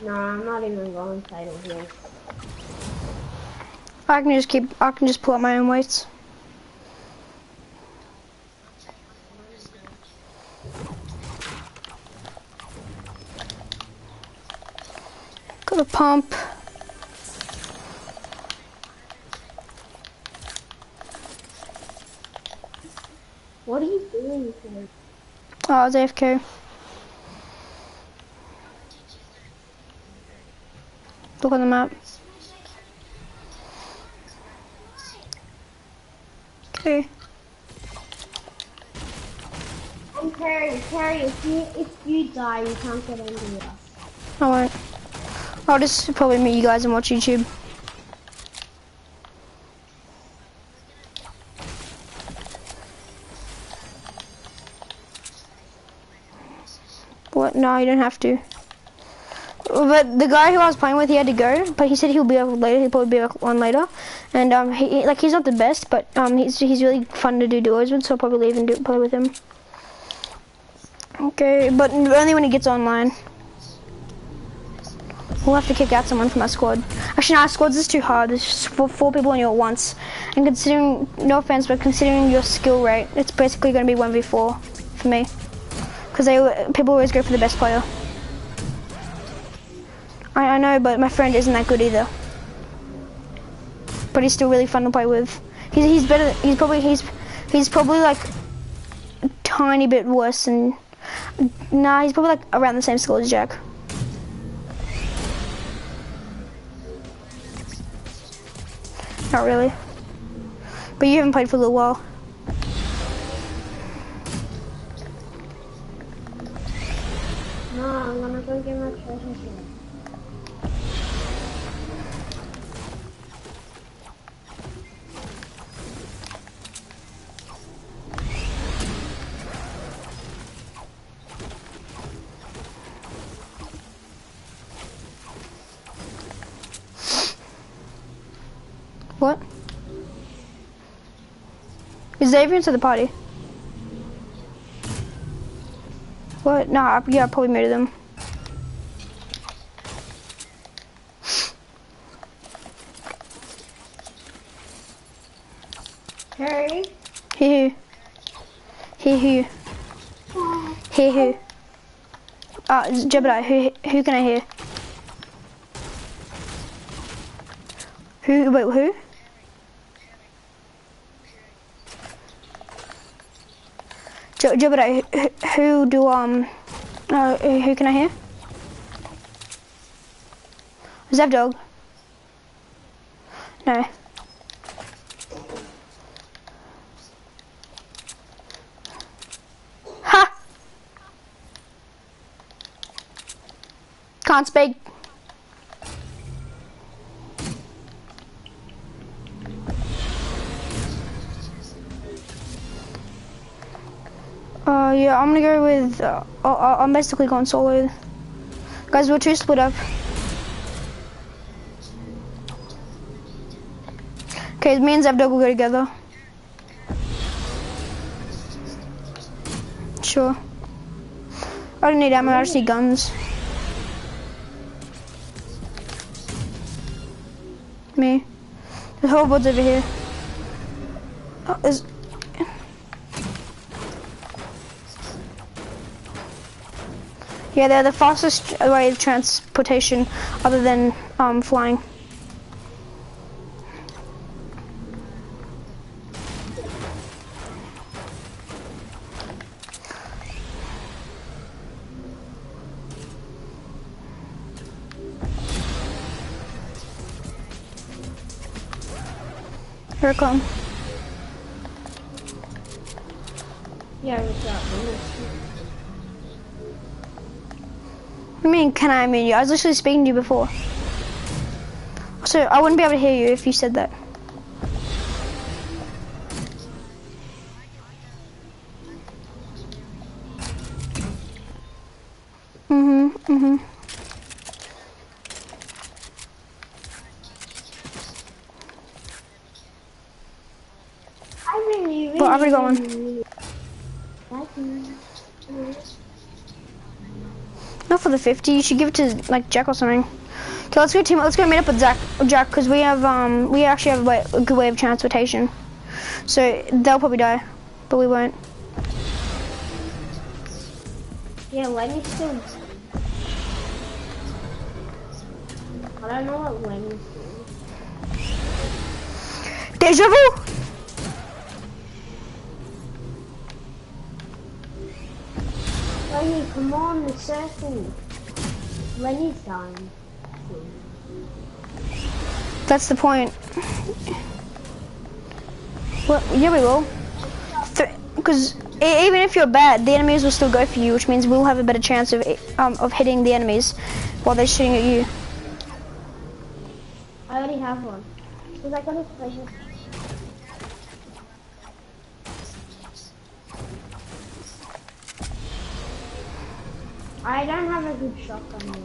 No, I'm not even going title here. I can just pull up my own weights. Got a pump. What are you doing here? Oh, I was AFK. Look on the map. Okay. And Perry, if you die, you can't get into us. I won't. I'll just probably meet you guys and watch YouTube. What? No, you don't have to. But the guy who I was playing with, he had to go. But he said he'll be back later. He'll probably be back on later. And he's not the best, but he's really fun to do duos with. So I'll probably leave and play with him. Okay, but only when he gets online. We'll have to kick out someone from our squad. Actually, no, our squad's is too hard. There's just four people on you at once. And considering, no offense, but considering your skill rate, it's basically going to be 1v4 for me. Because people always go for the best player. I know, but my friend isn't that good either. But he's still really fun to play with. He's better. He's probably like a tiny bit worse than. Nah, he's probably like around the same skill as Jack. Not really. But you haven't played for a little while. No, I'm gonna go get my treasure here. What? Is Xavier into the party? What? Nah, yeah, I probably muted them. Perry? Who? Who? Jebediah, who can I hear? Wait, who? Jebediah, who can I hear? Zevdog? No. Ha! Can't speak. Yeah, I'm gonna go with, I'm basically going solo. Guys, we're 2 split up. Okay, me and Zevdog will go together. Sure. I don't need ammo, I just need guns. Me. The hoverboard's over here. Yeah, they're the fastest way of transportation other than flying. Here I come. Yeah, what's up? What do you mean, can I mean you? I was literally speaking to you before. So I wouldn't be able to hear you if you said that. Well, I've already got one. Not for the 50. You should give it to like Jack or something. Okay, let's go team. Let's go meet up with Jack, because we actually have a good way of transportation. So they'll probably die, but we won't. Yeah, Lenny's still. I don't know what Lenny's doing. Deja vu. Lenny, come on, the circle. Lenny's dying. That's the point. Well, yeah, we will. Because even if you're bad, the enemies will still go for you, which means we'll have a better chance of hitting the enemies while they're shooting at you. I already have one. Because I got a pleasure. I don't have a good shotgun though.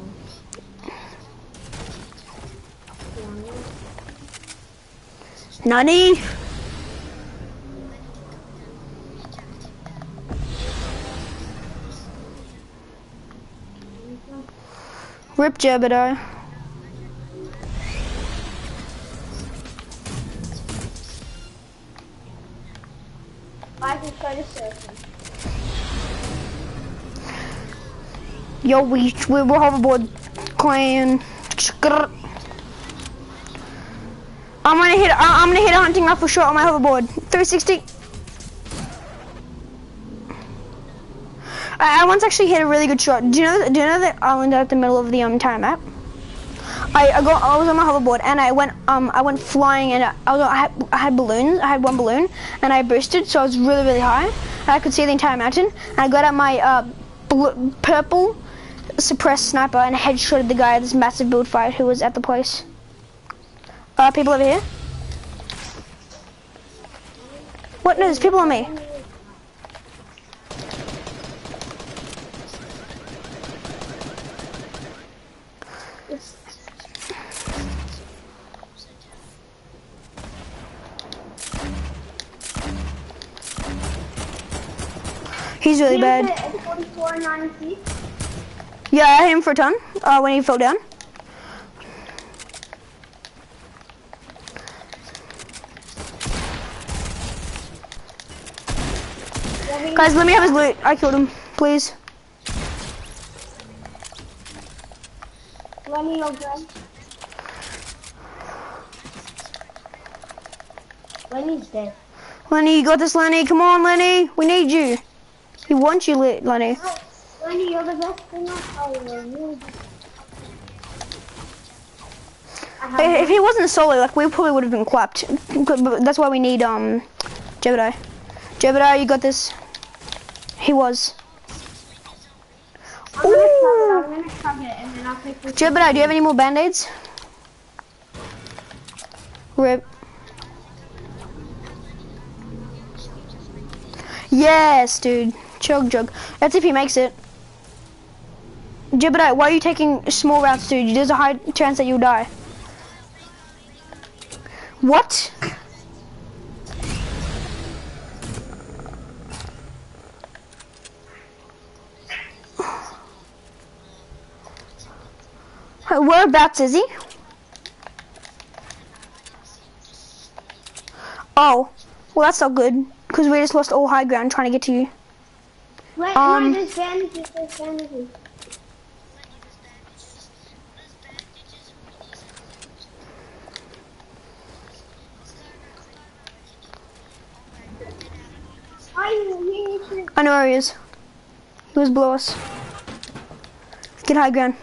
Nani? Rip Jebediah. I just go to circle. Yo, we're hoverboard clan. I'm gonna hit a hunting rifle shot on my hoverboard. 360. I once actually hit a really good shot. Do you know the island at the middle of the entire map? I was on my hoverboard and I went flying, and I had balloons. I had one balloon and I boosted, so I was really high. And I could see the entire mountain. And I got out my purple suppressed sniper and headshotted the guy at this massive build fight who was at the place. People over here. What? No, there's people on me. He's really bad. Yeah, I hit him for a ton when he fell down. Guys, let me have his loot. I killed him, please. Lenny, you're good. Lenny's dead. Lenny, you got this, Lenny. Come on, Lenny. We need you. He wants you, Lenny. Oh, Lenny, you're the best thing If he wasn't solo, like, we probably would have been clapped. But that's why we need Jebediah. Jebediah, you got this. He was. I'm gonna chug it and then I'll pick this. Jebediah, do you have any more band-aids? Rip. Yes, dude. Chug jug. That's if he makes it. Jebediah, why are you taking small routes, dude? There's a high chance that you'll die. What? Whereabouts is he? Oh, well that's not good, because we just lost all high ground trying to get to you. Wait, no, there's bandages, there's bandages. I know where he is. He was below us. Get high ground.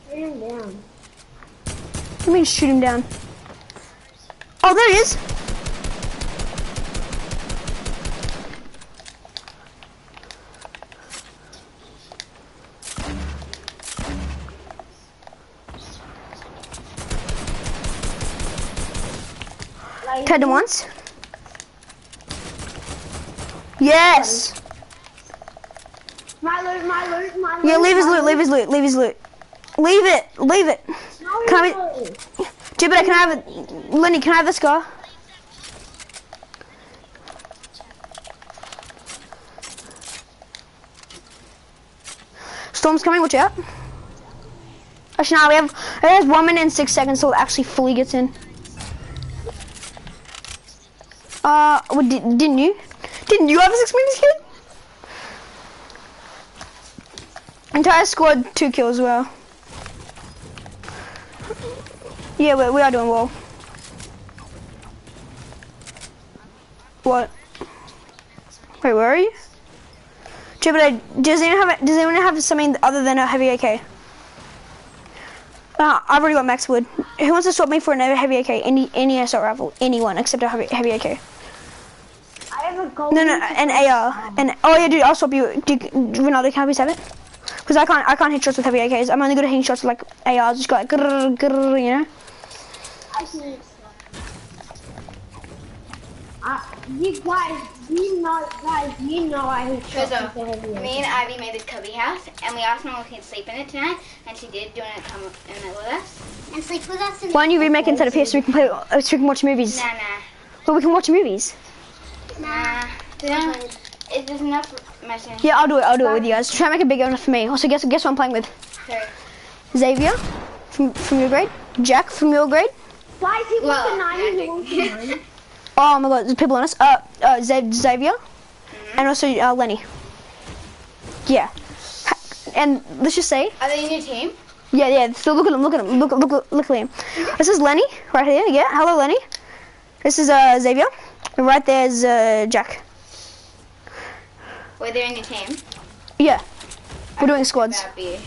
Shoot him down. What do you mean shoot him down? Oh, there he is! Tagged him once. Yes! My loot. Yeah, leave his loot. Leave his loot. Leave it. No, Can I have Jebediah, can I have it? Lenny, can I have this car? Storm's coming, watch out. Actually, no, it has 1 minute and 6 seconds till it actually fully gets in. What, didn't you? Didn't you have a 6 minutes kid? Entire squad 2 kills as well. Yeah, we are doing well. What? Wait, where are you? Does anyone have something other than a heavy AK? I've already got max wood. Who wants to swap me for another heavy AK? Any assault rifle, anyone except a heavy AK. I have a gold. No, an AR. Oh yeah, dude, I'll swap you. Ronaldo, can I please have it? Because I can't hit shots with heavy AKs. I'm only good at hitting shots with like ARs. Just go like grrr, grrr, you know. I see. You know I hate shots with the heavy AK. Me and Ivy made this cubby house, and we asked Mom if we could sleep in it tonight, and she did. Do you want to come in it with us? And sleep with us. Why don't you remake instead of here so we can play, so we can watch movies? Nah. Well, we can watch movies. Nah. There's enough messing. Yeah, I'll do it with you guys. Try and make it big enough for me. Also, guess what I'm playing with? Sure. Xavier from your grade. Jack from your grade. Why is he with the 90? He wants the 90. Oh my god, there's people on us. Xavier, and also Lenny. Yeah, and let's just say. Are they in your team? Yeah. So look at him. Look at him. This is Lenny right here. Yeah, hello Lenny. This is Xavier, and right there's Jack. Were they in your team? Yeah, we're doing squads. That'd be.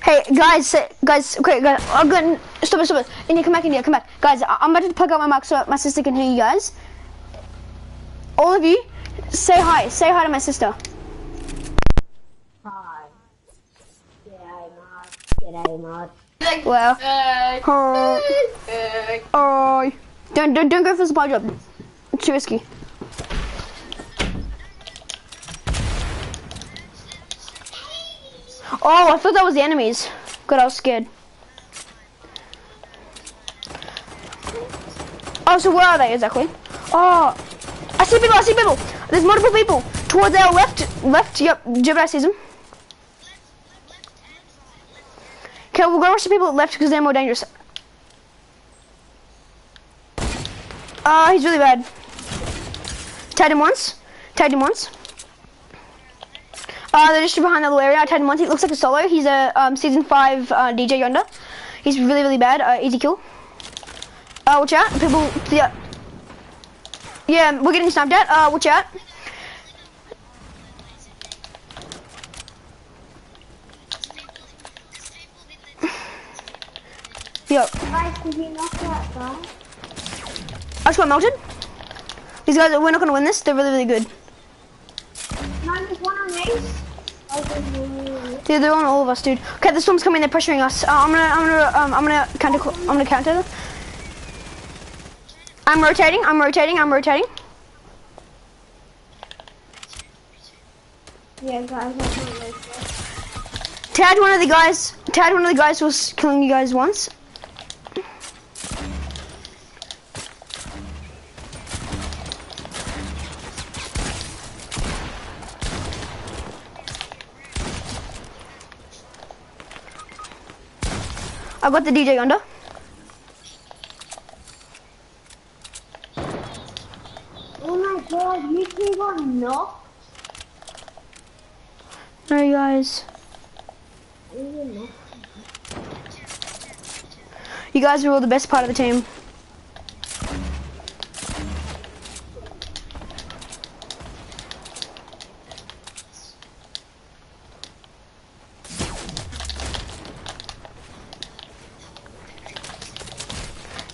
Hey guys, okay, guys, I'm going. Stop it. India, come back, guys. I'm about to plug out my mic so my sister can hear you guys. All of you, say hi to my sister. Hi. G'day, Mod. Well, hi. Don't go for the supply drop. It's too risky. Oh, I thought that was the enemies. God, I was scared. Oh, so where are they exactly? Oh, I see people. There's multiple people. Towards our left, yep, Jebediah sees them. Okay, we'll go rush the people left because they're more dangerous. He's really bad. Tagged him once. They're just behind that little area. I tagged him once. He looks like a solo. He's a season 5 DJ yonder. He's really bad. Easy kill. Watch out. People. Yeah, we're getting sniped at. Watch out. Yep. Guys, did you knock that guy? I just got melted. These guys, we're not gonna win this. They're really good. No, there's one on me. Yeah, they're on all of us, dude. Okay, the storm's coming. They're pressuring us. I'm gonna counter them. I'm rotating. Yeah, guys, that's not right. Tagged one of the guys who was killing you guys once. I got the DJ under. Oh my god, you two got knocked? No, you guys. You guys are all the best part of the team.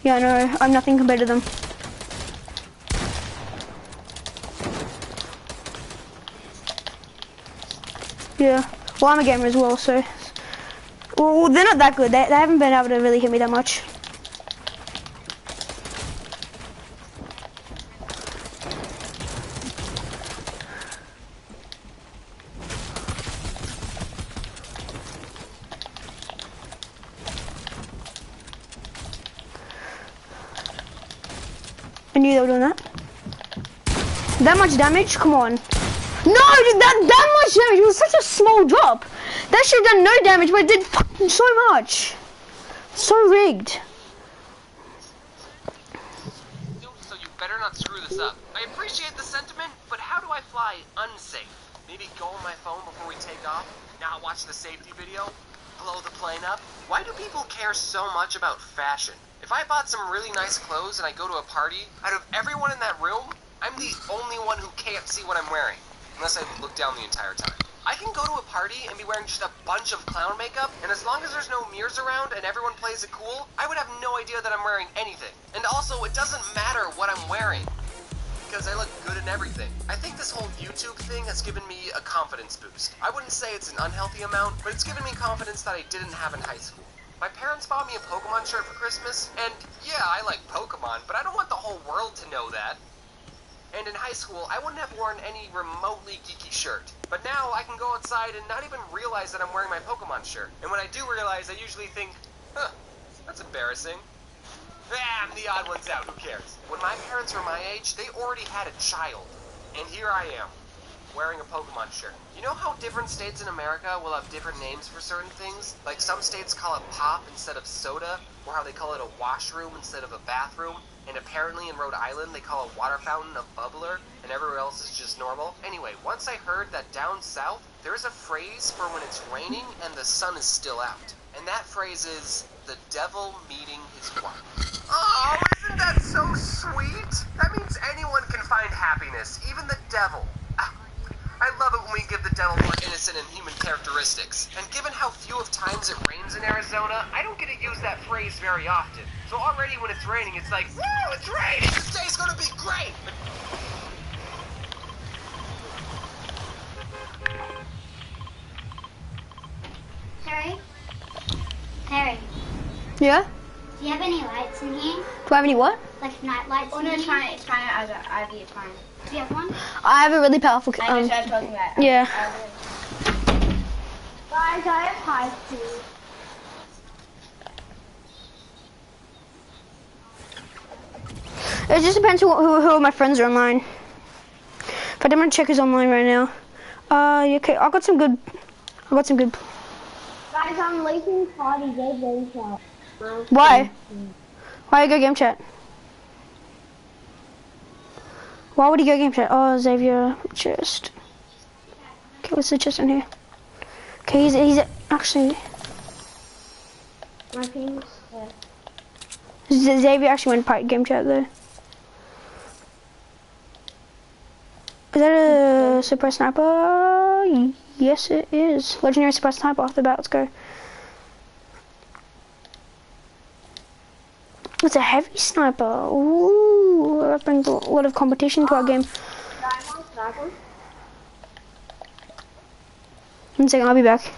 Yeah, no, I'm nothing compared to them. Yeah, well, I'm a gamer as well, so. Well, they're not that good. They haven't been able to really hit me that much. I knew they were doing that. That much damage? Come on. No, No, dude, that much damage. It was such a small drop. That should have done no damage, but it did fucking so much. So rigged. So you better not screw this up. I appreciate the sentiment, but how do I fly unsafe? Maybe go on my phone before we take off? Now watch the safety video? Blow the plane up? Why do people care so much about fashion? If I bought some really nice clothes and I go to a party, out of everyone in that room, I'm the only one who can't see what I'm wearing. Unless I look down the entire time. I can go to a party and be wearing just a bunch of clown makeup, and as long as there's no mirrors around and everyone plays it cool, I would have no idea that I'm wearing anything. And also, it doesn't matter what I'm wearing, because I look good in everything. I think this whole YouTube thing has given me a confidence boost. I wouldn't say it's an unhealthy amount, but it's given me confidence that I didn't have in high school. My parents bought me a Pokemon shirt for Christmas, and yeah, I like Pokemon, but I don't want the whole world to know that. And in high school, I wouldn't have worn any remotely geeky shirt. But now I can go outside and not even realize that I'm wearing my Pokemon shirt. And when I do realize, I usually think, huh, that's embarrassing. I'm the odd ones out, who cares? When my parents were my age, they already had a child. And here I am, wearing a Pokemon shirt. You know how different states in America will have different names for certain things? Like some states call it pop instead of soda, or how they call it a washroom instead of a bathroom. And apparently in Rhode Island, they call a water fountain a bubbler, and everywhere else is just normal. Anyway, once I heard that down south, there's a phrase for when it's raining and the sun is still out. And that phrase is, the devil meeting his wife. Oh, isn't that so sweet? That means anyone can find happiness, even the devil. I love it when we give the devil more innocent and human characteristics. And given how few of times it rains in Arizona, I don't get to use that phrase very often. So already when it's raining, it's like, woo, it's raining! This day's gonna be great! Harry, Yeah? do you have any lights in here? Do I have any what? Like night lights in here? It's fine as an IV, it's fine. Do you have one? I have a really powerful. I know, I'm talking about. Yeah. Guys, I have high too. It just depends who my friends are online. But I'm gonna check who's online right now. Yeah, okay, I got some good. Guys, I'm leaving party game chat. Why? Why you go game chat? Why would he go game chat? Oh, Xavier chest. Okay, what's the chest in here? Okay, he's actually. My team's Xavier actually went part game chat though. Is that a super sniper? Yes, it is. Legendary super sniper off the bat. Let's go. It's a heavy sniper. Ooh, that brings a lot of competition to our game. 1 second, I'll be back.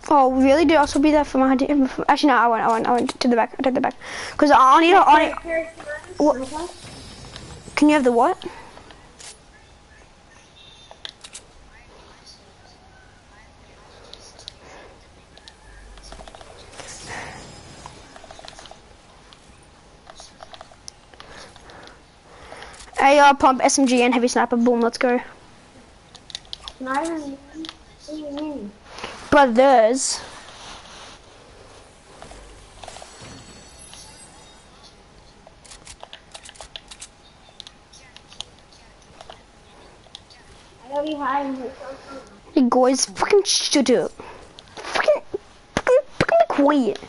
Oh, really? Did also be there for my idea? Actually, no, I went to the back. I took the back. Because I need what? Can you have the what? AR, pump, SMG, and heavy sniper. Boom, let's go. What do you mean? Brothers. I already had You guys, fucking shut up. Fucking be quiet.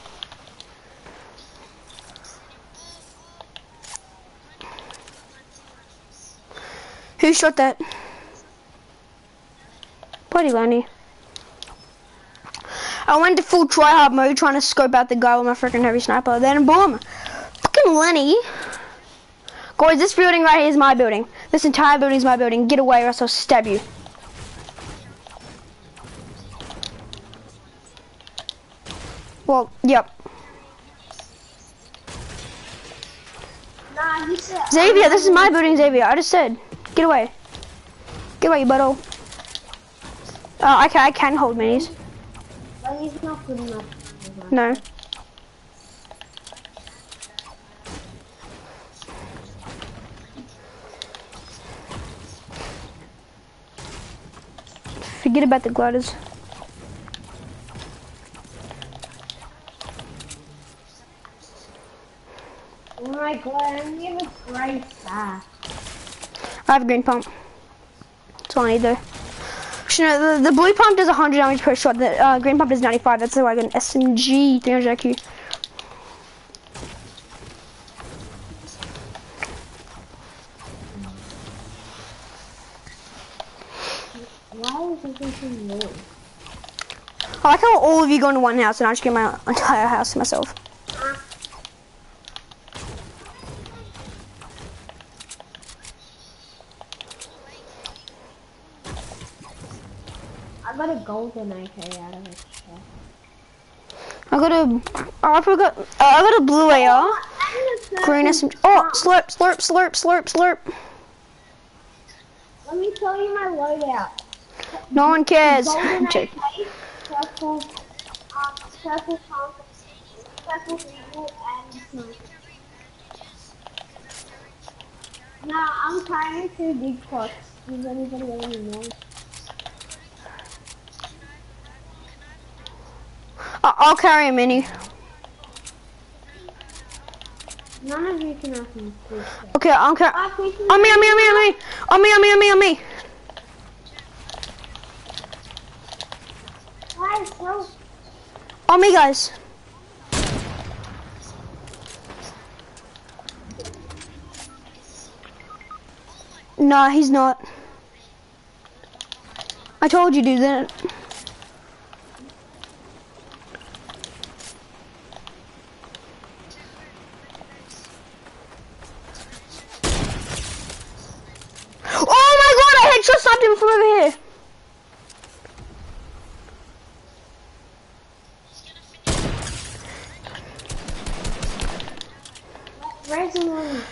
Who shot that? Bloody Lenny. I went to full tryhard mode trying to scope out the guy with my freaking heavy sniper. Then boom. Fucking Lenny. Guys, this building right here is my building. This entire building is my building. Get away or else I'll stab you. Well, yep. Nah, he said. Xavier, this is my building, Xavier. I just said. Get away. Get away, you butthole. I can hold minis. But he's not good enough. No. forget about the gliders. Oh my god, I only have a gray sack. I have a green pump. That's all I need though. Actually, no, the blue pump does 100 damage per shot. The green pump does 95. That's why I got an SMG 300 IQ. Why is everything new? I like how all of you go into one house and I just get my entire house to myself. I got a golden AK out of it. I got a blue AR, green SMG. Oh, slurp, slurp, slurp, slurp, slurp. Let me tell you my loadout. No one cares. Golden AK, Check. purple, purple pump, purple rifle, and sniper. No, I'm carrying 2 big pots. Does anybody have any more? I'll carry a mini. None of you can have me. Okay, I'll carry. On me, on me, on me, on me, on me, on me, on me, on me. Guys, help. On me, guys. Nah, he's not. I told you, dude, that. Oh my god, I headshot slapped him from over here. Where's the one?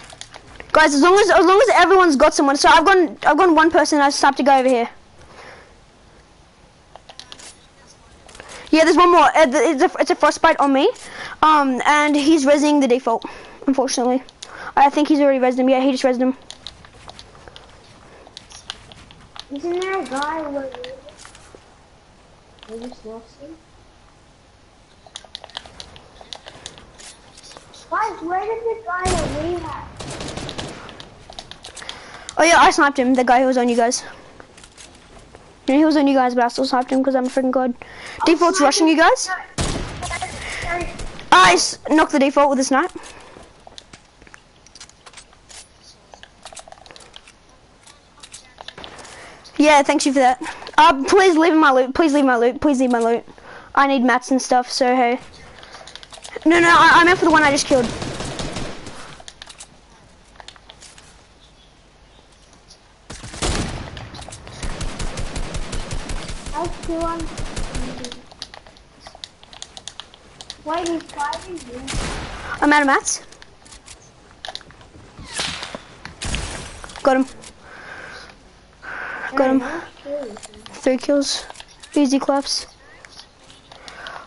Guys, as long as everyone's got someone, so I've gone one person. I just have to go over here. Yeah, there's one more. It's a frostbite on me, and he's rezzing the default. Unfortunately, I think he's already rezzed him. Yeah, he just rezzed him. Isn't there a guy where we just lost him? Guys, where did the guy that we had? Oh yeah, I sniped him. The guy who was on you guys. Yeah, he was on you guys, but I still sniped him because I'm a freaking god. Default's rushing you guys. I knocked the default with a snipe. Yeah, thanks you for that. Please leave my loot. Please leave my loot. Please leave my loot. I need mats and stuff, so hey. No, I meant for the one I just killed. I'll kill him. Wait, he's fighting you. I'm out of mats. Got him. Got him. 3 kills. Easy claps.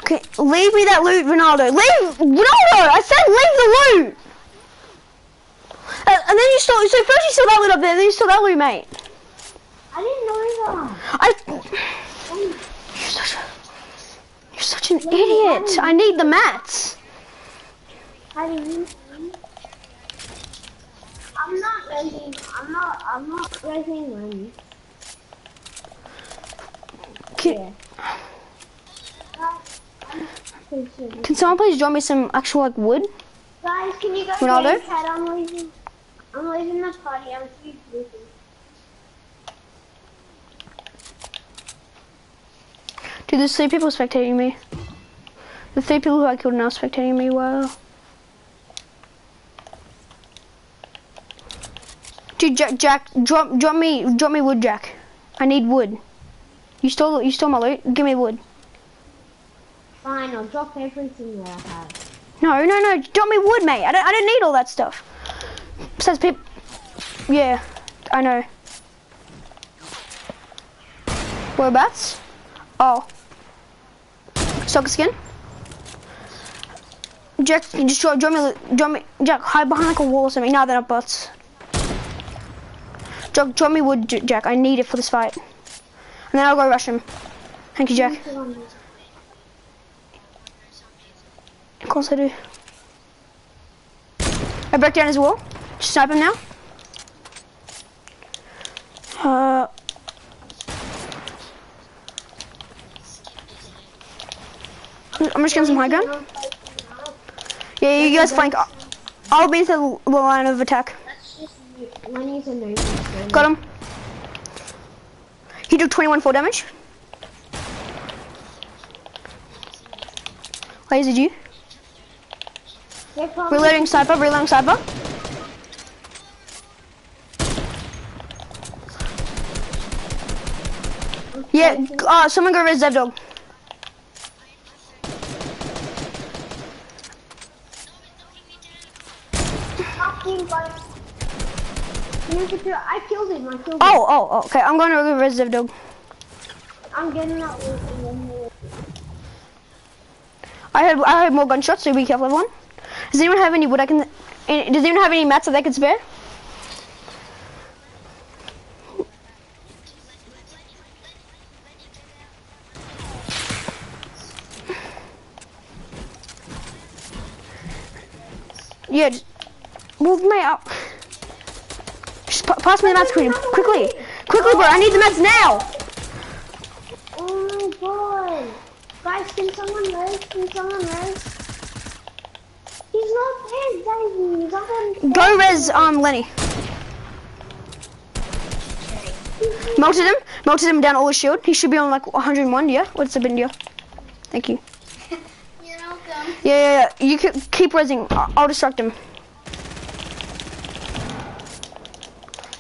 Okay, leave me that loot, Ronaldo. Leave Ronaldo! I said leave the loot! And then you stole, so first you stole that loot up there, then you stole that loot, mate. I didn't know that. You're such an idiot. I need the mats. I didn't. I'm not raising. I'm not raising money. Can someone please draw me some actual like wood? Guys, can you go Ronaldo? get Cat? I'm leaving the party. I'm too busy. Dude, there's 3 people spectating me. The 3 people who I killed are now spectating me. Wow. Dude, Jack, drop me wood, Jack. I need wood. You stole my loot. Give me wood. Fine, I'll drop everything that I have. No, drop me wood, mate. I don't need all that stuff. Besides, yeah, I know. Whereabouts? Oh. Soccer skin? Jack, just draw me, Jack, hide behind like a wall or something. No, they're not bots. Drop me wood, Jack. I need it for this fight. then I'll go rush him. Thank you, Jack. Of course I do. I broke down his wall. Just snipe him now. I'm just getting some high ground. Yeah, you guys flank. I'll be the line of attack. Got him. He took 21 full damage. Wait, is it you? Reloading sniper, reloading sniper. Yeah, someone go res Dev Dog. I killed him. Oh, okay. I'm going to go res Dev Dog. I'm getting that. I heard more gunshots, so be careful, everyone. Does anyone have any wood I can... Does anyone have any mats that they can spare? Yeah, just move me up. Just pass me the mats quickly. Quickly, bro. I need the mats now. Oh my god. Guys, can someone res? He's not there, Davey. He's not there. Go res, Lenny. Melted him down all his shield. He should be on like 101, yeah? What's the bin, yeah? Thank you. You're welcome. Yeah. You keep resing. I'll distract him.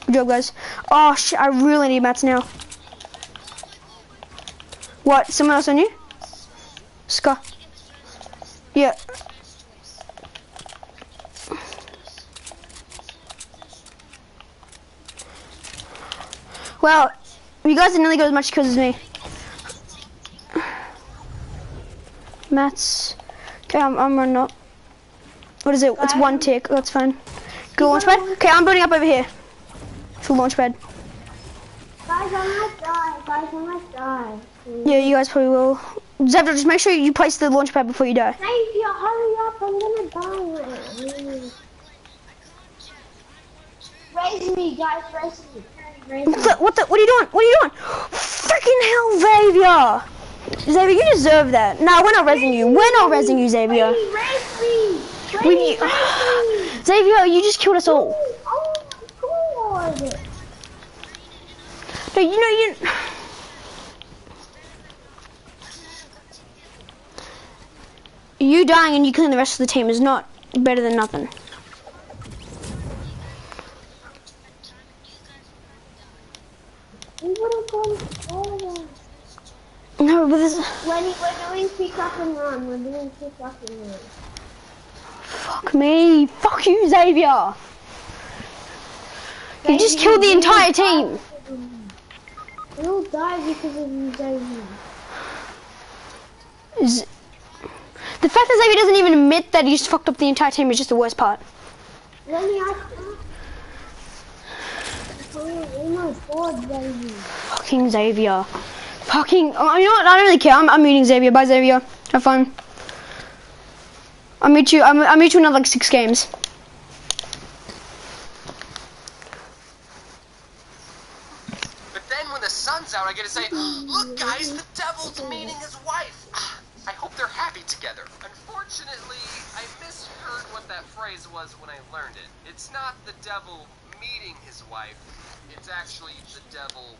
Good job, guys. Oh, shit, I really need mats now. What, someone else on you? Scar. Yeah. Well, you guys didn't nearly got as much kills as me. Mats. Okay, I'm running up. What is it? It's one tick. That's fine. Go launch pad. Okay, I'm building up over here. Full launch pad. Guys, I might die. Yeah, you guys probably will. Zebra, just make sure you place the launch pad before you die. Xavier, hurry up, I'm gonna die. Raise me, guys, raise me. What are you doing? Freaking hell, Xavier! Xavier, you deserve that. Nah, we're not resing you. We're not resing you, Xavier. Raise me. Xavier, you just killed us all. Oh my god. No, you. You dying and you killing the rest of the team is not better than nothing. We would have gone forward. No, but this... We're doing pick up and run. Fuck me. Fuck you, Xavier. You just killed the entire team. We all died because of you, Xavier. The fact that Xavier doesn't even admit that he just fucked up the entire team is just the worst part. Let me ask you. Oh my god, Xavier. Fucking Xavier. Fucking... Oh, you know what? I don't really care. I'm muting Xavier. Bye, Xavier. Have fun. I'll meet you in another like 6 games. But then when the sun's out, I get to say, look guys, the devil's meeting his wife. I hope they're happy together. Unfortunately, I misheard what that phrase was when I learned it. It's not the devil meeting his wife. It's actually the devil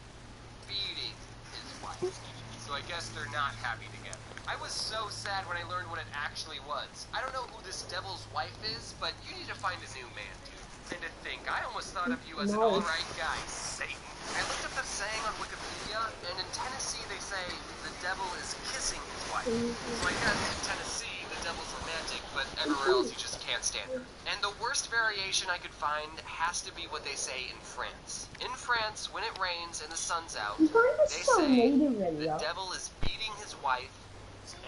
beating his wife. So I guess they're not happy together. I was so sad when I learned what it actually was. I don't know who this devil's wife is, but you need to find a new man, dude. And to think, I almost thought of you as an alright guy, Satan. I looked up the saying on Wikipedia, and in Tennessee they say the devil is kissing his wife. So I guess in Tennessee the devil's romantic, but everywhere else you just can't stand her. And the worst variation I could find has to be what they say in France. In France, when it rains and the sun's out, they say the devil is beating his wife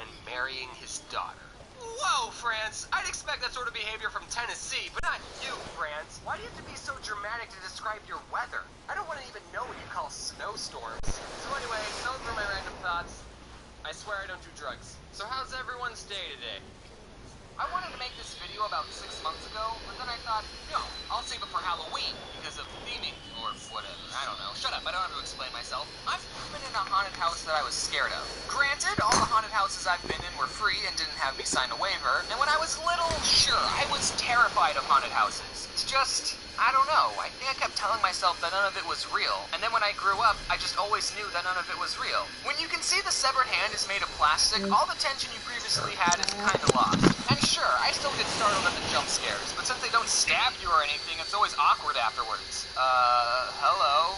and marrying his daughter. Whoa, France! I'd expect that sort of behavior from Tennessee, but not you, France. Why do you have to be so dramatic to describe your weather? I don't want to even know what you call snowstorms. So anyway, those were my random thoughts. I swear I don't do drugs. So how's everyone's day today? I wanted to make this video about 6 months ago, but then I thought, no, I'll save it for Halloween because of theming or whatever. I don't know. Shut up, I don't have to explain myself. I've been in a haunted house that I was scared of. Granted, all the haunted houses I've been in were free and didn't have me sign a waiver, and when I was little, sure, I was terrified of haunted houses. It's just, I don't know, I think I kept telling myself that none of it was real, and then when I grew up, I just always knew that none of it was real. When you can see the severed hand is made of plastic, all the tension you previously had is kind of lost. And sure, I still get startled at the jump scares, but since they don't stab you or anything, it's always awkward afterwards. Hello?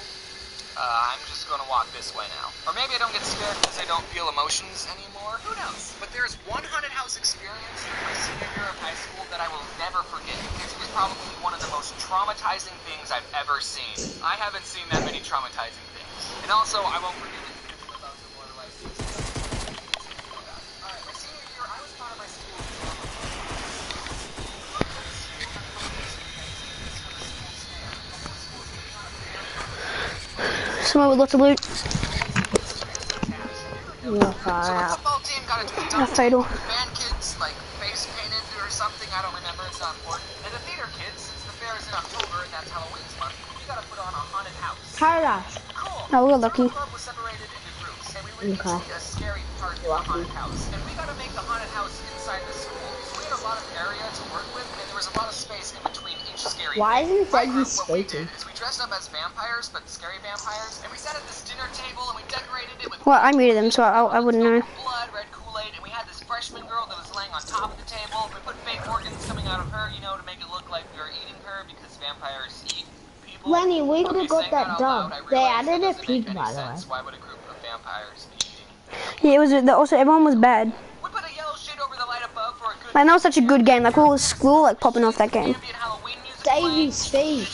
I'm just gonna walk this way now. Or maybe I don't get scared because I don't feel emotions anymore. Who knows? But there's one haunted house experience in my senior year of high school that I will never forget, because it was probably one of the most traumatizing things I've ever seen. I haven't seen that many traumatizing things. And also, I won't forget it about the more life season. Alright, my senior year, I was part of my school. Someone with lots of loot. You're far out. Football team got into a Not fatal. band kids, like, face painted or something, I don't remember, it's not important. And the theater kids, since the fair is in October and that's Halloween's month, we gotta put on a haunted house. Paradise. Cool. Oh, we're lucky. The club was separated into groups, and we went to see a scary part of the haunted house. And we gotta make the haunted house inside the school. So we had a lot of area to work with, and there was a lot of space in between each scary Why thing. isn't My Zeddy group, what we speaking? did is we dressed up as vampires, but scary vampires, and we sat at this dinner table and we decorated it with Well, I muted them, so I wouldn't know. blood, red Kool-Aid, and we had this freshman girl that was laying on top of the table. We put fake organs coming out of her, you know, to make it look like we were eating her, because vampires eat people. Lenny, we could have got saying that out loud, dog. I They realized added that a doesn't pig, make any by the way. sense. Why would a group of vampires be eating? Yeah, it was. Also, everyone was bad. We put a yellow shade over the light above for a good. Like, that was such a good game. Like, all the school like popping off that game. ambient Halloween music Davey, playing. speak.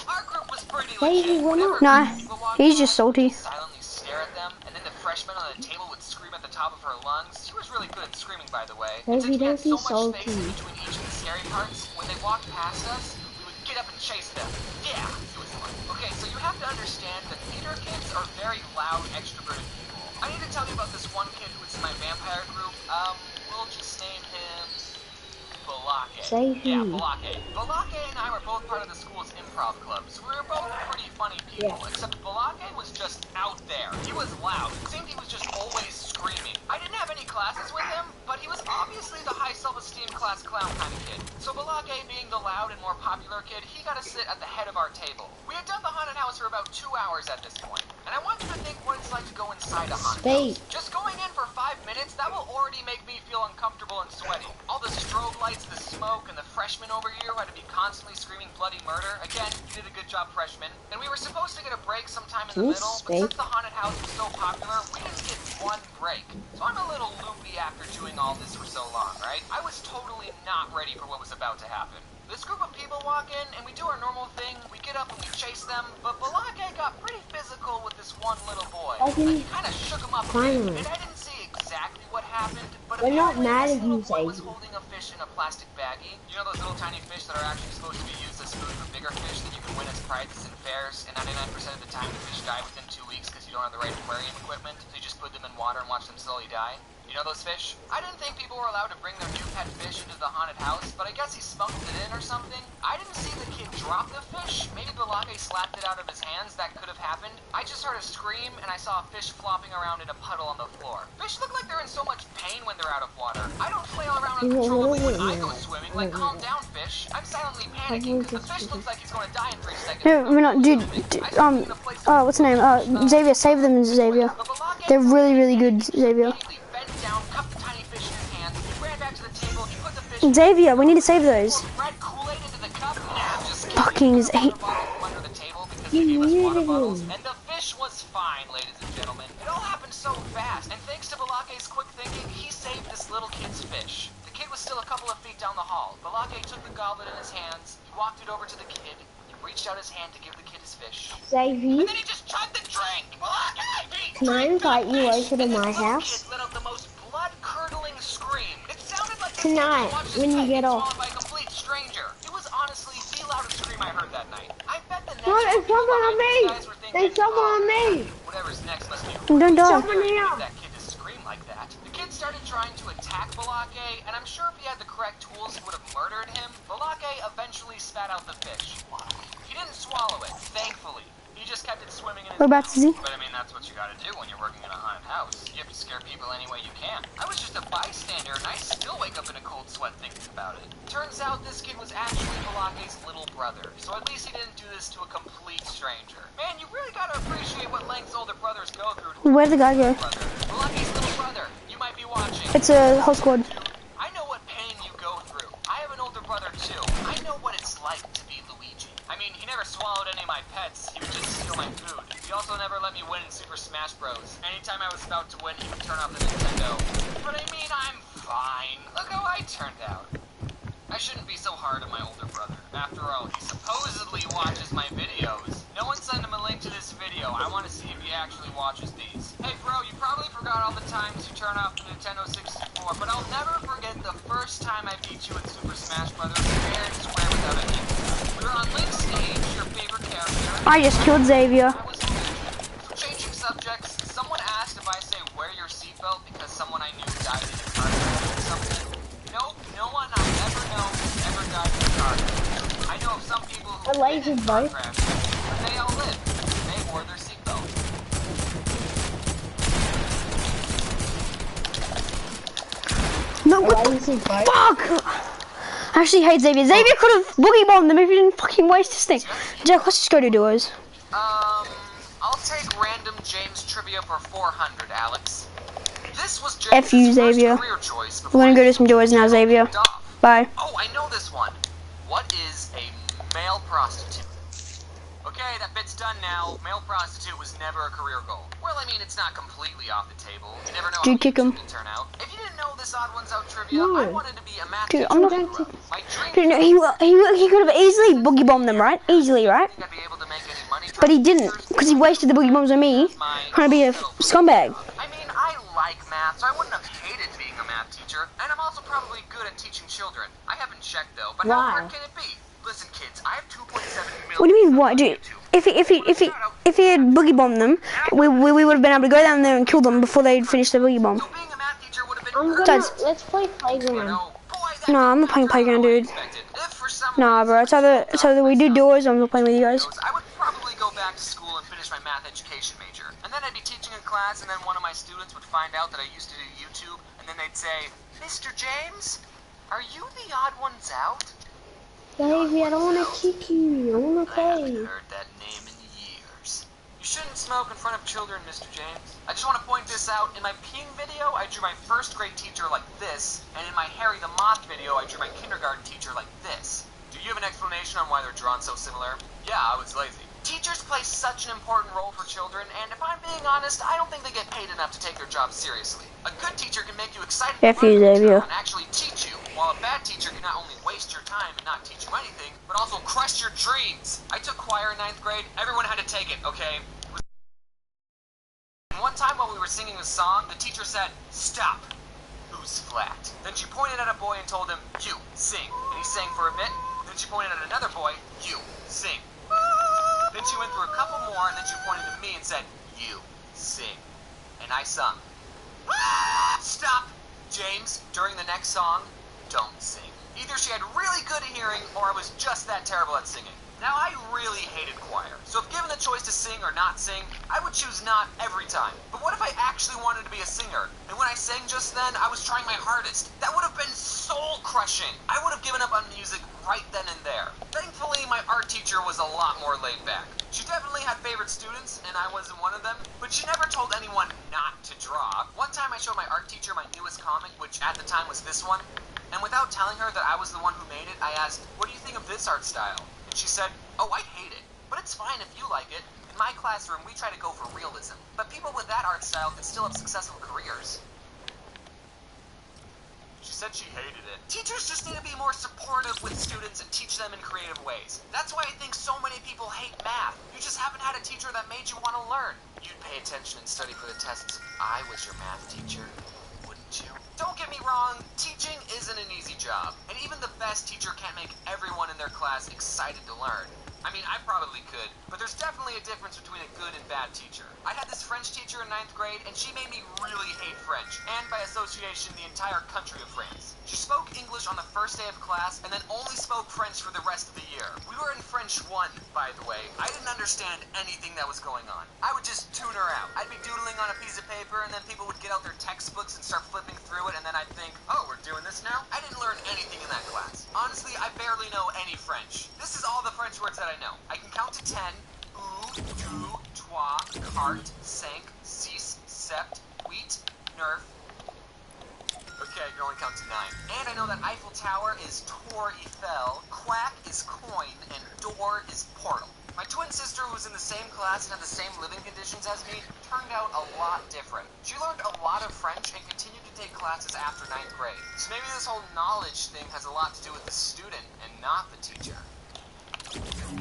Our group was pretty Davey, legit. we're not. Nah, People walked he's by, just salty. silently stare at them, and then the freshman on the table would scream at the top of her lungs. She was really good at screaming, by the way. And Davey, since we had don't be so much salty. space in between each of the scary parts, when they walked past us, we would get up and chase them. Yeah, it was fun. Okay, so you have to understand that theater kids are very loud, extroverted people. I need to tell you about this one kid who was in my vampire group. We'll just name him Balake. Say Yeah, who? Balake. Balake and I were both part of the school's improv club, so we were both pretty funny people, Yeah. except Balake was just out there. He was loud. It seemed he was just always screaming. I didn't have any classes with him, but he was obviously the high self-esteem class clown kind of kid. So Balake, being the loud and more popular kid, he got to sit at the head of our table. We had done the haunted house for about 2 hours at this point, and I want you to think what it's like to go inside a haunted house. Just going in for 5 minutes, that will already make me feel uncomfortable and sweaty. All the strobe lights, the smoke, and the freshman over here who had to be constantly screaming bloody murder. Again, you did a good job, freshman. And we were supposed to get a break sometime in the middle, but since the haunted house was so popular, we didn't get one break. So I'm a little loopy after doing all this for so long, right? I was totally not ready for what was about to happen. This group of people walk in, and we do our normal thing. We get up and we chase them, but Balake got pretty physical with this one little boy. Like, he kind of shook him up a bit, Finally. and I didn't see exactly what happened, but We're not apparently mad this at little you, boy was Xavier. holding a fish in a plastic baggie. You know those little tiny fish that are actually supposed to be used as food for bigger fish that you can win as prizes in fairs, and 99% of the time the fish die within 2 weeks because you don't have the right aquarium equipment, so you just put them in water and watch them slowly die? You know those fish? I didn't think people were allowed to bring their new pet fish into the haunted house, but I guess he smuggled it in or something. I didn't see the kid drop the fish. Maybe Balake slapped it out of his hands. That could have happened. I just heard a scream, and I saw a fish flopping around in a puddle on the floor. Fish look like they're in so much pain when they're out of water. I don't flail around uncontrollably when I go swimming. Like, calm down, fish. I'm silently panicking because the fish looks like he's going to die in 3 seconds. No, we're not, dude. What's the name? Xavier, save them, Xavier. They're really, really good, Xavier. Bent down, cupped the tiny fish in his hands. He ran back to the table. He put the fish. Xavier, we need to save those. Red Kool-Aid into the cup. Nah, just kidding. Fucking He took a Xavier. water bottle from under the table because they gave us water bottles, and the fish was fine, ladies and gentlemen. It all happened so fast, and thanks to Balake's quick thinking, he saved this little kid's fish. The kid was still a couple of feet down the hall. Balake took the goblet in his hands. He walked it over to the kid. He reached out his hand to give the kid his fish. Xavier, And then he just chugged the drink. Balake! can I invite you over to my house? Kid let out the most blood fucking scream. It sounded like Tonight, when you get off. by a complete stranger. It was honestly the loudest scream I heard that night. I bet the next No, there's someone on me! There's someone on me! Whatever's next must be Don't die. Someone here! that kid to scream like that. The kid started trying to attack Balake, and I'm sure if he had the correct tools, he would have murdered him. Balake eventually spat out the fish. He didn't swallow it, thankfully. He just kept it swimming in his What about mouth. Zizzy? But I mean, that's what you gotta do when you're working in a haunted house. You have to scare people any way you can. I was just a bystander, and I still wake up in a cold sweat thinking about it. Turns out this kid was actually Balake's little brother, so at least he didn't do this to a complete stranger. Man, you really gotta appreciate what lengths older brothers go through. Where'd the guy go? Balake's little brother, you might be watching. It's a whole squad. I know what pain you go through. I have an older brother too. I know what it's like to be Luigi. I mean, he never swallowed any of my pets. He would just steal my food. He also never let me win in Super Smash Bros. Anytime I was about to win, he would turn off the Nintendo. But I mean, I'm fine. Look how I turned out. I shouldn't be so hard on my older brother. After all, he supposedly watches my videos. No one send him a link to this video. I want to see if he actually watches these. Hey bro, you probably forgot all the times you turn off the Nintendo 64, but I'll never forget the first time I beat you in Super Smash Bros. Fair and square without a hit. We were on Link's stage, your favorite character. I just killed Xavier. I was changing subjects. Someone asked if I say wear your seatbelt because someone I knew died in a car crash or something. Nope, no one I ever know ever died in a car crash. I know of some people who died in a car crash, but they all lived. They wore their seatbelt. No, what the fuck? I actually hate Xavier. Xavier could have boogie bombed them if he didn't fucking waste his thing. Jack, let's just go to duos. I'll take random James trivia for 400, Alex. This was F you, Xavier. We're gonna go to some duos now, Xavier. Bye. Oh, I know this one. What is a male prostitute? Okay, that bit's done now. Male prostitute was never a career goal. Well, I mean, it's not completely off the table. You never know Dude, kick him. will turn out. If you didn't know this Odd Ones Out trivia, I wanted to be a math Dude, teacher. I'm not. My dream Dude, no, he could have easily boogie bombed them, right? Easily, right? I'd be able to make any money. But he didn't, because he wasted the boogie bombs on me, trying to be a scumbag. I mean, I like math, so I wouldn't have hated being a math teacher. And I'm also probably good at teaching children. I haven't checked though, but how hard can it be? Listen, kids, I have 2.7 million. What do you mean, what, dude? If he had boogie bombed them, we would have been able to go down there and kill them before they'd finished their boogie bomb. So being a math teacher would have been Let's play Playground. No, I'm not playing Playground, dude. Nah, bro, it's either we do duos or I'm not playing with you guys. I would probably go back to school and finish my math education major. And then I'd be teaching in class, and then one of my students would find out that I used to do YouTube, and then they'd say, Mr. James, are you the Odd Ones Out? Baby, I don't want to kick you. I want to I haven't play. heard that name in years. You shouldn't smoke in front of children, Mr. James. I just want to point this out. In my peeing video, I drew my first grade teacher like this, and in my Harry the Moth video, I drew my kindergarten teacher like this. Do you have an explanation on why they're drawn so similar? Yeah, I was lazy. Teachers play such an important role for children, and if I'm being honest, I don't think they get paid enough to take their job seriously. A good teacher can make you excited F you, Xavier. and actually teach you, while a bad teacher can not only waste your time and not teach you anything, but also crush your dreams. I took choir in 9th grade. Everyone had to take it, okay? And one time while we were singing a song, the teacher said, "Stop. Who's flat?" Then she pointed at a boy and told him, "You, sing." And he sang for a bit. Then she pointed at another boy, "You, sing." Then she went through a couple more, and then she pointed to me and said, "You, sing." And I sung. Stop, James. During the next song, don't sing. Either she had really good hearing, or I was just that terrible at singing. Now, I really hated choir, so if given the choice to sing or not sing, I would choose not every time. But what if I actually wanted to be a singer? And when I sang just then, I was trying my hardest. That would have been soul-crushing. I would have given up on music right then and there. Thankfully, my art teacher was a lot more laid back. She definitely had favorite students, and I wasn't one of them, but she never told anyone not to draw. One time I showed my art teacher my newest comic, which at the time was this one, and without telling her that I was the one who made it, I asked, "What do you think of this art style?" She said, "Oh, I hate it, but it's fine if you like it. In my classroom, we try to go for realism, but people with that art style can still have successful careers." She said she hated it. Teachers just need to be more supportive with students and teach them in creative ways. That's why I think so many people hate math. You just haven't had a teacher that made you want to learn. You'd pay attention and study for the tests if I was your math teacher, wouldn't you? Don't get get me wrong, teaching isn't an easy job, and even the best teacher can't make everyone in their class excited to learn. I mean, I probably could, but there's definitely a difference between a good and bad teacher. I had this French teacher in 9th grade, and she made me really hate French, and by association, the entire country of France. She spoke English on the first day of class, and then only spoke French for the rest of the year. We were in French 1, by the way. I didn't understand anything that was going on. I would just tune her out. I'd be doodling on a piece of paper, and then people would get out their textbooks and start flipping through it, and then I'd think, oh, we're doing this now? I didn't learn anything in that class. Honestly, I barely know any French. This is all the French words that I know. I can count to 10. Ou, deux, trois, carte, cinq, six, sept, huit, neuf. Okay, I can only count to 9. And I know that Eiffel Tower is Tour Eiffel, quack is coin, and door is portal. My twin sister, who was in the same class and had the same living conditions as me, turned out a lot different. She learned a lot of French and continued to take classes after 9th grade. So maybe this whole knowledge thing has a lot to do with the student and not the teacher.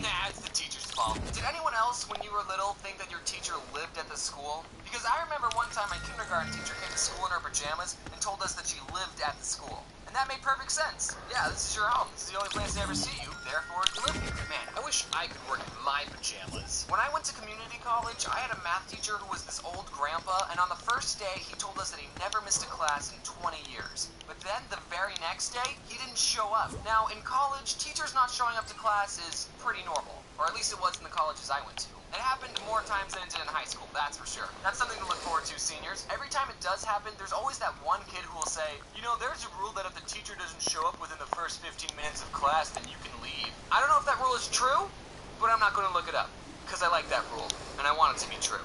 Nah, it's the teacher's fault. Did anyone else, when you were little, think that your teacher lived at the school? Because I remember one time my kindergarten teacher came to school in her pajamas and told us that she lived at the school. And that made perfect sense. Yeah, this is your home. This is the only place I ever see you, therefore you live here. Man, I wish I could work in my pajamas. When I went to community college, I had a math teacher who was this old grandpa, and on the first day, he told us that he never missed a class in 20 years. But then, the very next day, he didn't show up. Now, in college, teachers not showing up to class is pretty normal. Or at least it was in the colleges I went to. It happened more times than it did in high school, that's for sure. That's something to look forward to, seniors. Every time it does happen, there's always that one kid who will say, you know, there's a rule that if the teacher doesn't show up within the first 15 minutes of class, then you can leave. I don't know if that rule is true, but I'm not going to look it up, because I like that rule, and I want it to be true.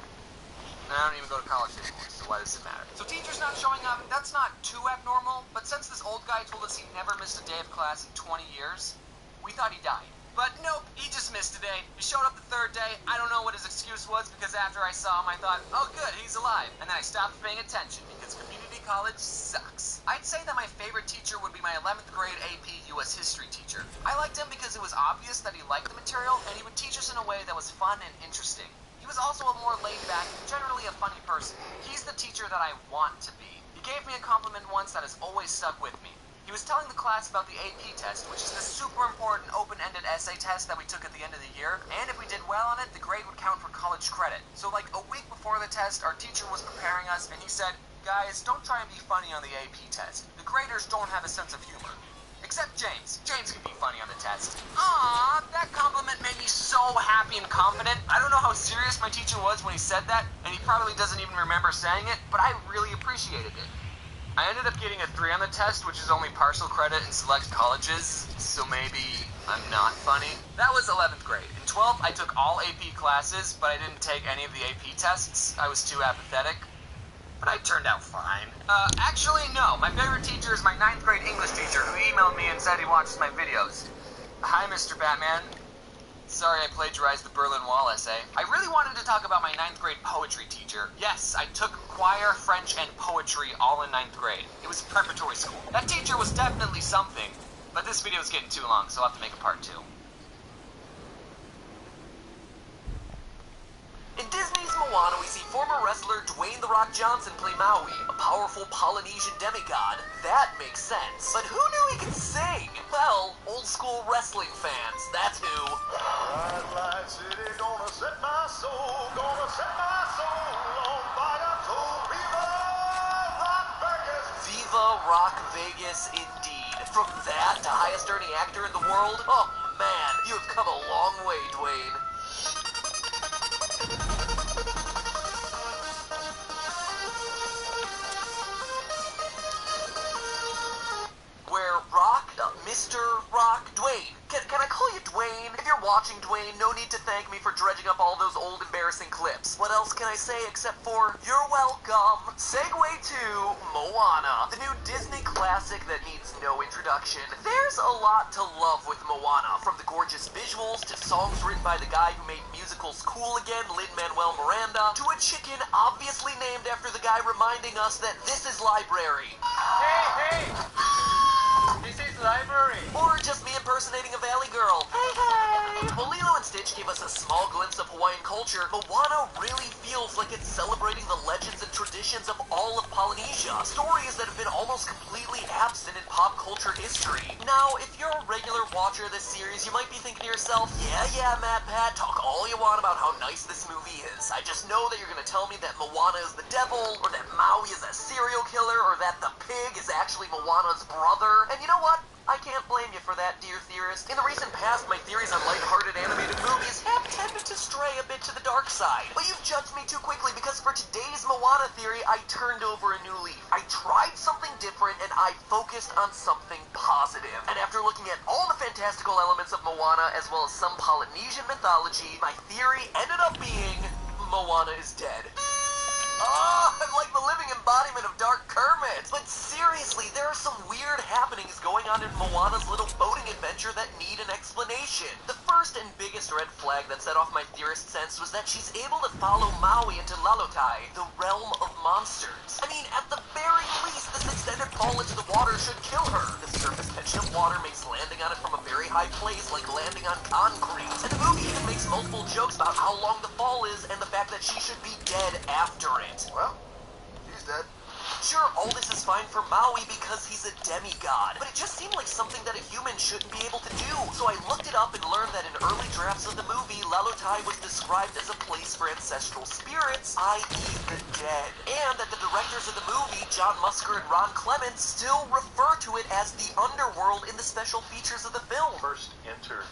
And I don't even go to college anymore, so why does it matter? So teachers not showing up, that's not too abnormal, but since this old guy told us he never missed a day of class in 20 years, we thought he died. But nope, he just missed a day. He showed up the third day. I don't know what his excuse was, because after I saw him, I thought, oh good, he's alive. And then I stopped paying attention, because community college sucks. I'd say that my favorite teacher would be my 11th grade AP US history teacher. I liked him because it was obvious that he liked the material, and he would teach us in a way that was fun and interesting. He was also a more laid-back, generally a funny person. He's the teacher that I want to be. He gave me a compliment once that has always stuck with me. He was telling the class about the AP test, which is the super important open-ended essay test that we took at the end of the year, and if we did well on it, the grade would count for college credit. So like a week before the test, our teacher was preparing us, and he said, guys, don't try and be funny on the AP test. The graders don't have a sense of humor. Except James. James can be funny on the test. Aww, that compliment made me so happy and confident. I don't know how serious my teacher was when he said that, and he probably doesn't even remember saying it, but I really appreciated it. I ended up getting a 3 on the test, which is only partial credit in select colleges, so maybe I'm not funny. That was 11th grade. In 12th, I took all AP classes, but I didn't take any of the AP tests. I was too apathetic. But I turned out fine. Actually, no. My favorite teacher is my 9th grade English teacher, who emailed me and said he watches my videos. Hi, Mr. Batman. Sorry I plagiarized the Berlin Wall essay. I really wanted to talk about my 9th grade poetry teacher. Yes, I took choir, French, and poetry all in 9th grade. It was preparatory school. That teacher was definitely something, but this video is getting too long, so I'll have to make a part 2. In Disney's Moana, we see former wrestler Dwayne "The Rock" Johnson play Maui, a powerful Polynesian demigod. That makes sense. But who knew he could sing? Well, old school wrestling fans, that's who. Red light city, gonna set my soul on fire. So Viva Rock Vegas! Viva Rock Vegas, indeed. From that to highest earning actor in the world? Oh man, you have come a long way, Dwayne. Where Rock, Mr. Rock, Dwayne. Can I call you Dwayne? If you're watching, Dwayne, no need to thank me for dredging up all those old embarrassing clips. What else can I say except for, you're welcome. Segue to Moana, the new Disney classic that needs no introduction. There's a lot to love with Moana, from the gorgeous visuals to songs written by the guy who made musicals cool again, Lin-Manuel Miranda, to a chicken obviously named after the guy reminding us that this is library. Hey! This is library. Or just me impersonating a valley girl. Hey! Well, Lilo and Stitch gave us a small glimpse of Hawaiian culture. Moana really feels like it's celebrating the legends and traditions of all all of Polynesia, stories that have been almost completely absent in pop culture history. Now, if you're a regular watcher of this series, you might be thinking to yourself, yeah, Matt Pat, talk all you want about how nice this movie is. I just know that you're gonna tell me that Moana is the devil, or that Maui is a serial killer, or that the pig is actually Moana's brother. And you know what? I can't blame you for that, dear theorist. In the recent past, my theories on lighthearted animated movies have tended to stray a bit to the dark side. But you've judged me too quickly because for today's Moana theory, I turned over a new leaf. I tried something different and I focused on something positive. And after looking at all the fantastical elements of Moana as well as some Polynesian mythology, my theory ended up being Moana is dead. Oh, I'm like the living embodiment of Dark Kermit. But seriously, there are some weird happenings going on in Moana's little boating adventure that need an explanation. The first and biggest red flag that set off my theorist sense was that she's able to follow Maui into Lalotai, the realm of monsters. I mean, at the very least, this extended fall into the water should kill her. The surface tension of water makes landing on it from a very high place like landing on concrete. And the movie even makes multiple jokes about how long the fall is and the fact that she should be dead after it. Well, he's dead. Sure, all this is fine for Maui because he's a demigod, but it just seemed like something that a human shouldn't be able to do. So I looked it up and learned that in early drafts of the movie, Lalotai was described as a place for ancestral spirits, i.e. the dead. And that the directors of the movie, John Musker and Ron Clements, still refer to it as the underworld in the special features of the film. First enter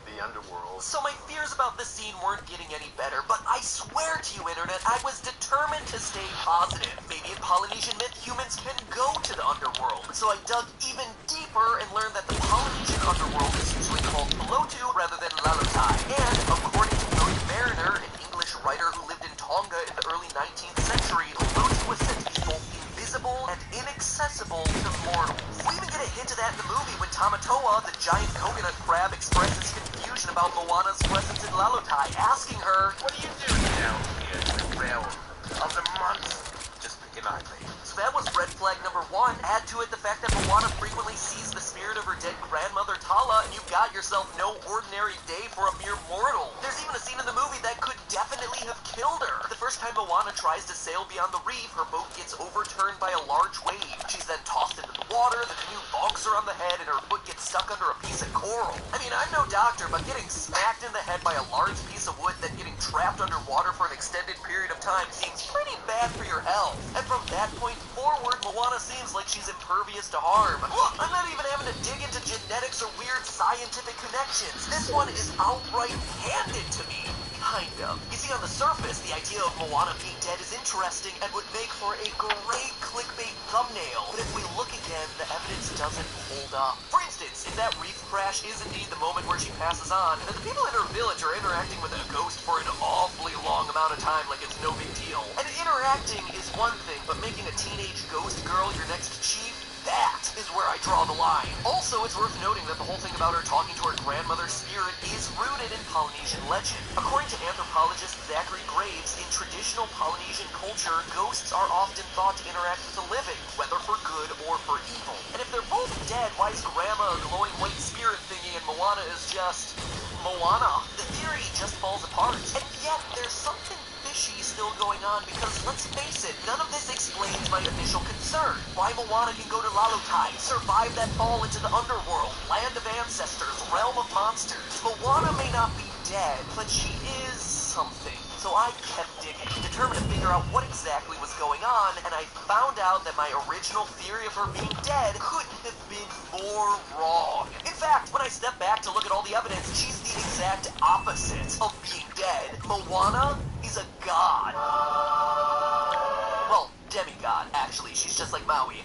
the underworld. So my fears about this scene weren't getting any better, but I swear to you, Internet, I was determined to stay positive. Maybe in Polynesian myth, humans can go to the underworld. So I dug even deeper and learned that the Polynesian underworld is usually called Pelotu rather than Lalotai. And according to William Mariner, an English writer who lived in Tonga in the early 19th century, Pelotu was said to be both invisible and inaccessible to mortals. We even get a hint of that in the movie when Tamatoa, the giant coconut crab, expresses confusion about Moana's presence in Lalotai, asking her, What are you doing down here in the realm of the monster? Just picking on me. So that was red flag number one. Add to it the fact that Moana frequently sees the spirit of her dead grandmother Tala, and you've got yourself no ordinary day for a mere mortal. There's even a scene in the movie that could definitely have killed her. The first time Moana tries to sail beyond the reef, her boat gets overturned by a large wave. She's then tossed into the water, the canoe bonks her on the head, and her foot gets stuck under a piece of coral. I mean, I'm no doctor, but getting smacked in the head by a large piece of wood, then getting trapped underwater for an extended period of time seems pretty bad for your health. And from that point forward, Moana seems like she's impervious to harm. Look, I'm not even having to dig into genetics or weird scientific connections. This one is outright handed to me. Kind of. You see, on the surface, the idea of Moana being dead is interesting and would make for a great clickbait thumbnail. But if we look again, the evidence doesn't hold up. For instance, if that reef crash is indeed the moment where she passes on, then the people in her village are interacting with a ghost for an awfully long amount of time like it's no big deal. And interacting is one thing, but making a teenage ghost girl your next chief, that is where I draw the line. Also, it's worth noting that the whole thing about her talking to her grandmother's spirit is rooted in Polynesian legend. According to anthropologist Zachary Graves, in traditional Polynesian culture, ghosts are often thought to interact with the living, whether for good or for evil. And if they're both dead, why is Grandma a glowing white spirit thingy and Moana is just Moana? The theory just falls apart. And yet, there's something fishy still going on because, let's face it, none of this explains my initial concern. Why Moana can go to Lalotai, survive that fall into the underworld, land of ancestors, realm of monsters. Moana may not be dead, but she is something. So I kept digging, determined to figure out what exactly was going on, and I found out that my original theory of her being dead couldn't have been more wrong. In fact, when I step back to look at all the evidence, she's the exact opposite of being dead. Moana is a god. Well, demigod, actually. She's just like Maui.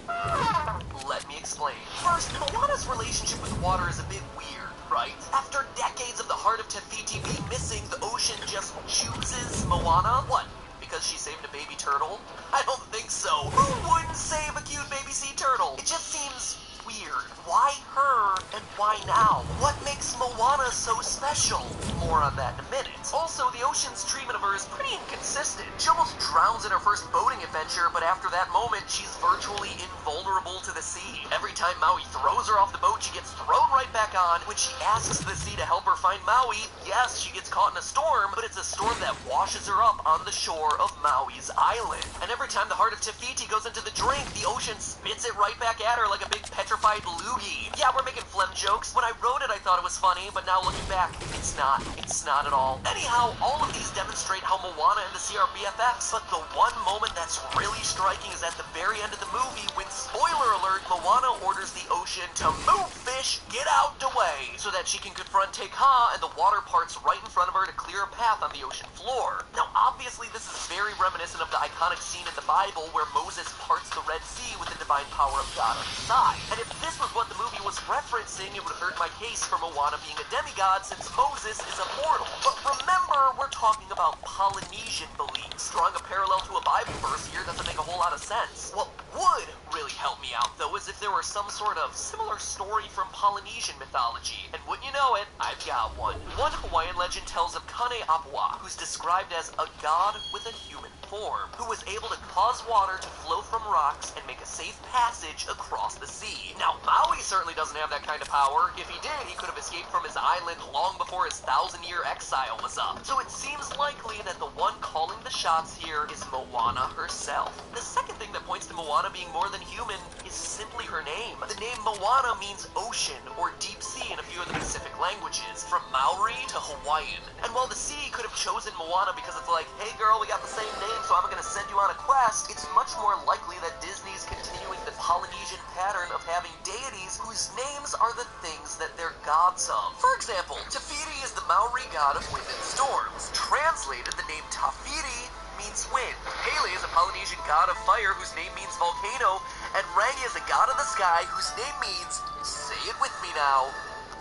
Let me explain. First, Moana's relationship with water is a bit weird, right? After decades of the heart of Te Fiti being missing, the ocean just chooses Moana? What? Because she saved a baby turtle? I don't think so. Who wouldn't save a cute baby sea turtle? It just seems weird. Why her and why now? What makes Moana so special? More on that in a minute. Also, the ocean's treatment of her is pretty inconsistent. She almost drowns in her first boating adventure, but after that moment, she's virtually invulnerable to the sea. Every time Maui throws her off the boat, she gets thrown right back on when she asks the sea to help her find Maui. Yes, she gets caught in a storm, but it's a storm that washes her up on the shore of Maui's island. And every time the heart of Te Fiti goes into the drink, the ocean spits it right back at her like a big petrified loogie. Yeah, we're making phlegm jokes. When I wrote it, I thought it was funny, but now looking back, it's not. It's not at all. Anyhow, all of these demonstrate how Moana and the sea are BFFs, but the one moment that's really striking is at the very end of the movie when, spoiler alert, Moana orders the ocean to move, fish, get out the way, so that she can confront Te Kā and the water parts right in front of her to clear a path on the ocean floor. Now, obviously, this is very reminiscent of the iconic scene in the Bible where Moses parts the Red Sea with the divine power of God on his side. And if this was what the movie was referencing, it would hurt my case for Moana being a demigod since Moses is immortal. But remember, we're talking about Polynesian beliefs. Drawing a parallel to a Bible verse here doesn't make a whole lot of sense. What would really help me out, though, is if there were some sort of similar story from Polynesian mythology. And wouldn't you know it, I've got one. One Hawaiian legend tells of Kane Apua, who's described as a god with a human form, who was able to cause water to flow from rocks and make a safe passage across the sea. Now, Maui certainly doesn't have that kind of power. If he did, he could have escaped from his island long before his 1,000-year exile was up. So it seems likely that the one calling the shots here is Moana herself. The second thing that points to Moana being more than human is simply her name. The name Moana means ocean or deep sea in a few of the Pacific languages, from Maori to Hawaiian. And while the sea could have chosen Moana because it's like, hey girl, we got the same name, so I'm gonna send you on a quest, it's much more likely that Disney's continuing the Polynesian pattern of having deities whose names are the things that they're gods of. For example, Te Fiti is the Maori god of wind and storms. Translated, the name Tafiti means wind. Pele is a Polynesian god of fire whose name means volcano, and Rangi is a god of the sky whose name means, say it with me now,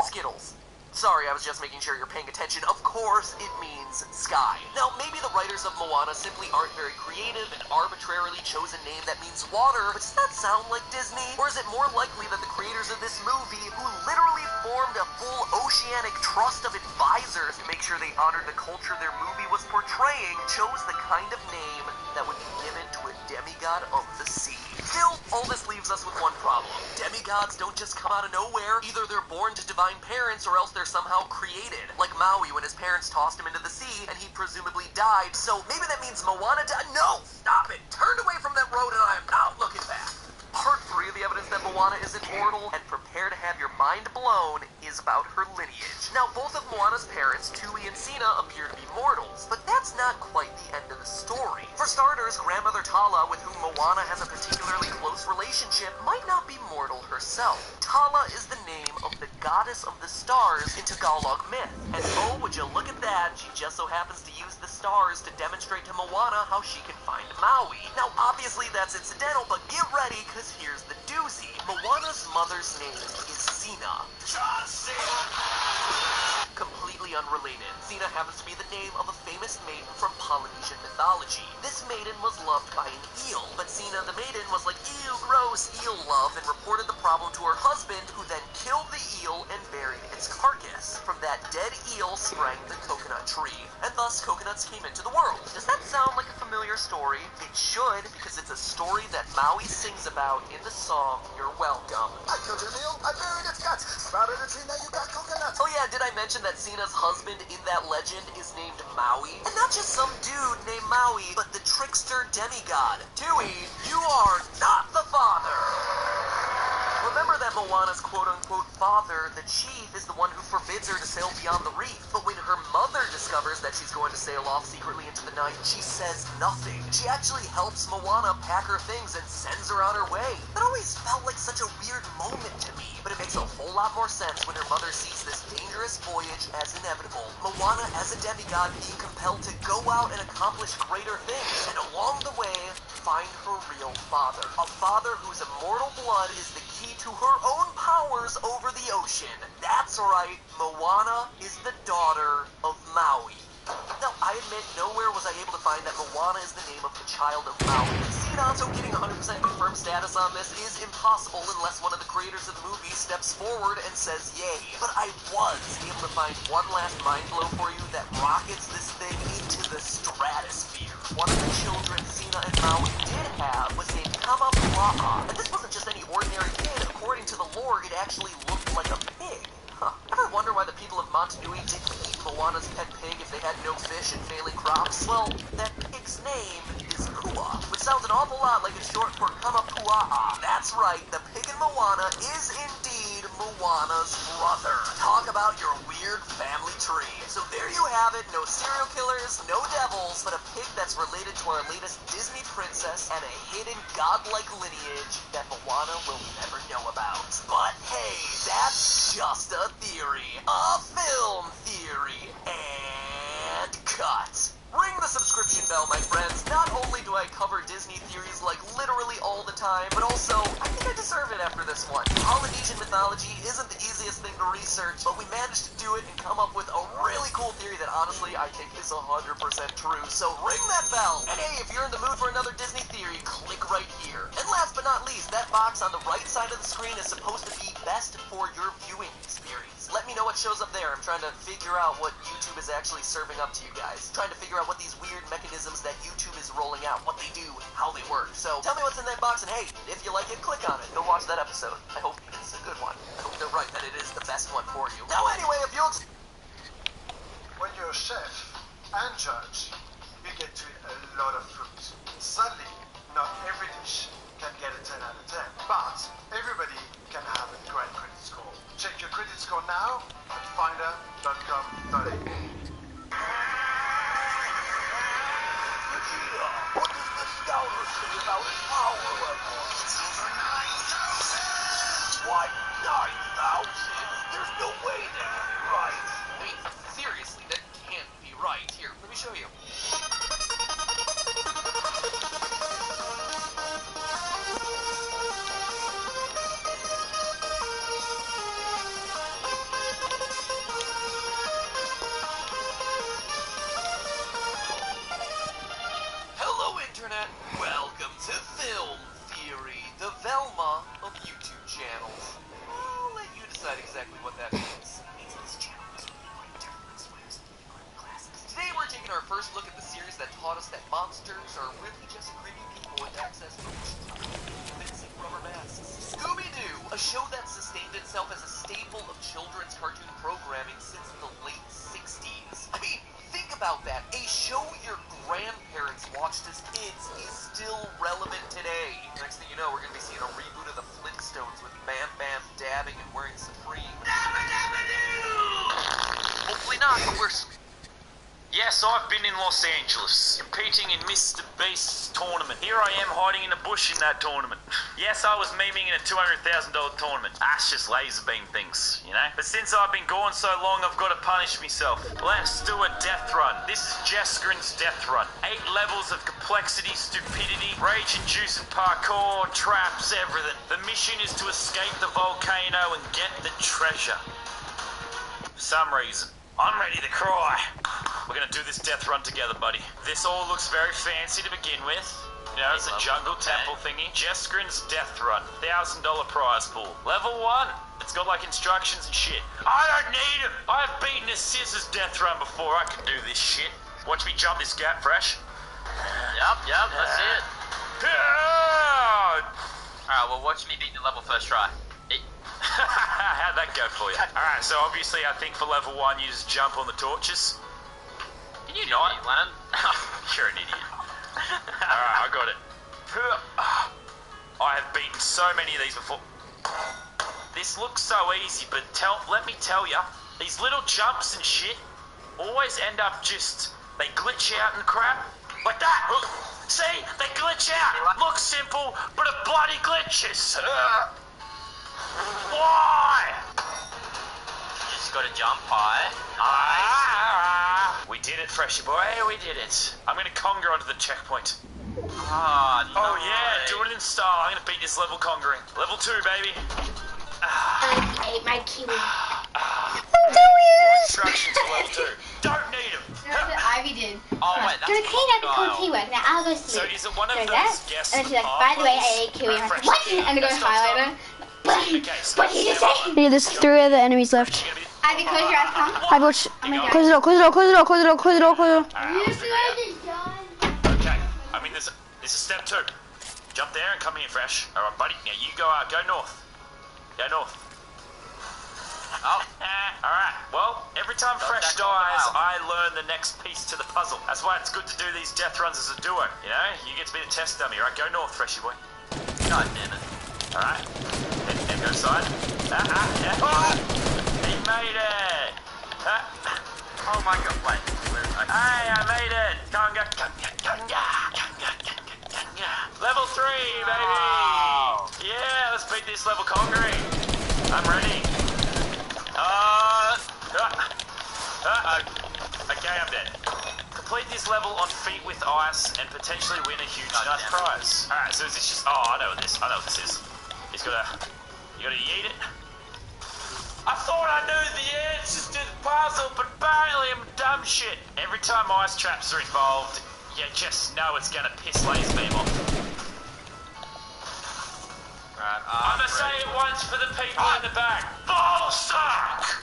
Skittles. Sorry, I was just making sure you're paying attention. Of course, it means sky. Now, maybe the writers of Moana simply aren't very creative and arbitrarily chose a name that means water, but does that sound like Disney? Or is it more likely that the creators of this movie, who literally formed a full oceanic trust of advisors to make sure they honored the culture their movie was portraying, chose the kind of name that would be given to a demigod of the sea? Still, all this leaves us with one problem. Demigods don't just come out of nowhere. Either they're born to divine parents or else they're somehow created. Like Maui when his parents tossed him into the sea and he presumably died. So maybe that means Moana died? No! Stop it! Turned away from that road and I am not looking back. Part 3 of the evidence that Moana is immortal, and prepare to have your mind blown, is about her lineage. Now, both of Moana's parents, Tui and Sina, appear to be mortals, but that's not quite the end of the story. For starters, grandmother Tala, with whom Moana has a particularly close relationship, might not be mortal herself. Tala is the name of the goddess of the stars in Tagalog myth, and oh, would you look at that, she just so happens to use the stars to demonstrate to Moana how she can find Maui. Now, obviously that's incidental, but get ready, because here's the doozy. Moana's mother's name is Sina. Completely unrelated, Sina happens to be the name of a famous maiden from Polynesian mythology. This maiden was loved by an eel, but Sina the maiden was like, ew, gross, eel love, and reported the problem to her husband, who then killed the eel and buried its carcass. From that dead eel sprang the coconut tree, and thus coconuts came into the world. Does that sound like a familiar story? It should, because it's a story that Maui sings about in the song You're Welcome. I killed your eel, I buried its guts, sprouted a tree, now you got coconuts. Oh yeah, did I mention that Sina's husband in that legend is named Maui? And not just some dude named Maui, but the trickster demigod. Tui, you are not the father! Remember that Moana's quote-unquote father, the chief, is the one who forbids her to sail beyond the reef. But when her mother discovers that she's going to sail off secretly into the night, she says nothing. She actually helps Moana pack her things and sends her on her way. That always felt like such a weird moment to me, but it makes a whole lot more sense when her mother sees this dangerous voyage as inevitable. Moana, as a demigod, being compelled to go out and accomplish greater things, and along the way, find her real father. A father whose immortal blood is the key to her own powers over the ocean. That's right, Moana is the daughter of Maui. Now, I admit, nowhere was I able to find that Moana is the name of the child of Maui. Sina, so getting 100% confirmed status on this is impossible unless one of the creators of the movie steps forward and says yay. But I was able to find one last mind blow for you that rockets this thing into the stratosphere. One of the children Sina and Maui did have was named Kamapua'a, and this wasn't just any ordinary kid. According to the lore, it actually looked like a pig. continuity didn't eat Moana's pet pig if they had no fish and failing crops? Well, that pig's name is Kua, which sounds an awful lot like it's short for Kamapua'a. That's right, the pig in Moana is indeed Moana's brother. Talk about your weird family tree. So there you have it, no serial killers, no devils, but a pig that's related to our latest Disney princess and a hidden godlike lineage that Moana will never know about. But hey, that's just a theory. A film theory. And cut. Ring the subscription bell, my friends. Not only do I cover Disney theories like literally all the time, but also, I think I deserve it after this one. Polynesian mythology isn't the easiest thing to research, but we managed to do it and come up with a really cool theory that honestly I think is 100% true. So ring that bell! And hey, if you're in the mood for another Disney theory, click right here. And last but not least, that box on the right side of the screen is supposed to be best for your viewing experience. Let me know what shows up there. I'm trying to figure out what YouTube is actually serving up to you guys. Trying to figure out what these weird mechanisms that YouTube is rolling out, what they do, how they work. So tell me what's in that box, and hey, if you like it, click on it. Go watch that episode. I hope it's a good one. I hope they're right, that it is the best one for you. Now anyway, if you'll... When you're a chef and judge, you get to eat a lot of fruit. Sadly, not every dish can get a 10 out of 10, but everybody can have a great credit score. Check your credit score now at finder.com.au. What does the scouter say about power level? It's over 9,000! What? 9,000? There's no way that can be right. Wait, seriously, that can't be right. Here, let me show you. Hello, Internet. Welcome to Film Theory, the Velma of YouTube channels. I'll let you decide exactly what that means. It means this channel is really different classes. Today we're taking our first look at the series that taught us that monsters are really just creepy people with access to convincing rubber masks. Scooby-Doo, a show that sustained itself as a staple of children's cartoon programming since the late 60s. I mean, think about that. A show your grandparents watched as kids is still relevant today. Next thing you know, we're going to be seeing a reboot of the Flintstones with Bam Bam dabbing and wearing Supreme. Hopefully not, but we're... Yes, I've been in Los Angeles, competing in Mr. Beast's tournament. Here I am hiding in a bush in that tournament. Yes, I was memeing in a $200,000 tournament. That's just laser beam things, you know? But since I've been gone so long, I've got to punish myself. Let's do a death run. This is Jeskrin's death run. 8 levels of complexity, stupidity, rage-inducing parkour, traps, everything. The mission is to escape the volcano and get the treasure. For some reason, I'm ready to cry. We're gonna do this death run together, buddy. This all looks very fancy to begin with. You know, it's a jungle temple thingy. Jeskrin's death run, $1,000 prize pool. Level 1. It's got like instructions and shit. I don't need them. I've beaten a scissors death run before. I can do this shit. Watch me jump this gap, Fresh. Yep, I see it. Alright, well watch me beat the level first try. How'd that go for you? Alright, so obviously I think for level 1 you just jump on the torches. Can you not, Lennon? You're an idiot. Alright, I got it. I have beaten so many of these before. This looks so easy, but let me tell ya, these little jumps and shit always end up just, they glitch out and crap. Like that! See? They glitch out! Looks simple, but it bloody glitches! Why? You just gotta jump high. We did it, Freshy boy, we did it. I'm gonna conga onto the checkpoint. No. Oh yeah, do it in style. I'm gonna beat this level congering. Level 2, baby. I ate my kiwi. Instructions for level 2. Don't need them. That's what Ivy did. Oh wait, that's Gonna clean out the cold tea work. Now I'll go So sleep. is it one of There's those that. guest And then she's like, by the way, I ate kiwi. I'm like, what? And then goes highlighter. What did you say? Yeah, there's 3 other enemies left. Ivy, close your eyes, come. I watch. Oh my God. Close the door, close the door, close the door, close the door, close the door, close the door. Okay, I mean this is step 2. Jump there and come here, Fresh. Alright, buddy, now you go north. Go north. Oh. Alright, well, every time Don't Fresh back off the dies, mouth. I learn the next piece to the puzzle. That's why it's good to do these death runs as a duo, you know? You get to be the test dummy, right? Go north, Freshy boy. God damn it. Alright. Then go side. Yeah. Oh! He made it! Oh my god, wait. Hey, I made it! Conga. Level 3, baby! Wow. Yeah, let's beat this level Conquering. I'm ready. Okay, I'm dead. Complete this level on feet with ice and potentially win a huge nice prize. Alright, so is this just... Oh, I know what this is. You gotta yeet it. I thought I knew the answers to the puzzle, but apparently I'm dumb shit. Every time ice traps are involved, you just know it's gonna piss Laser Beam off. Right, I'm gonna say it once for the people in the back. Ballsack!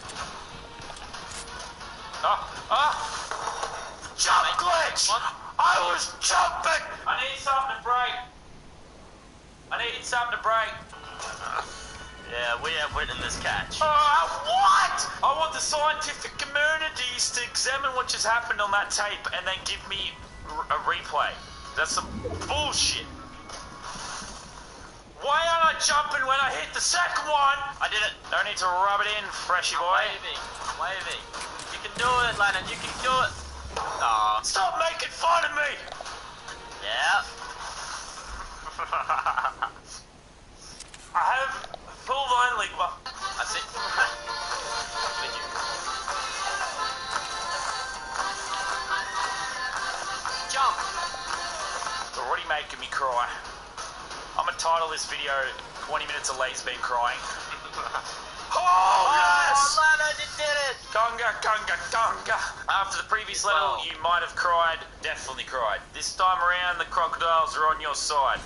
Jump glitch! I was jumping! I need something to break. Yeah, we have winning this catch. What? I want the scientific communities to examine what just happened on that tape and then give me a replay. That's some bullshit. Why aren't I jumping when I hit the second one? I did it. Don't need to rub it in, Freshy boy. I'm waving. You can do it, Lennon. You can do it. Aw. Stop making fun of me! Yeah. I have full line ligma. That's it. With you. Jump. It's already making me cry. I'm gonna title this video 20 minutes of Laser Beam crying. Oh, yes! Lennon, you did it. Conga. After the previous level, you might have cried, definitely cried. This time around, the crocodiles are on your side.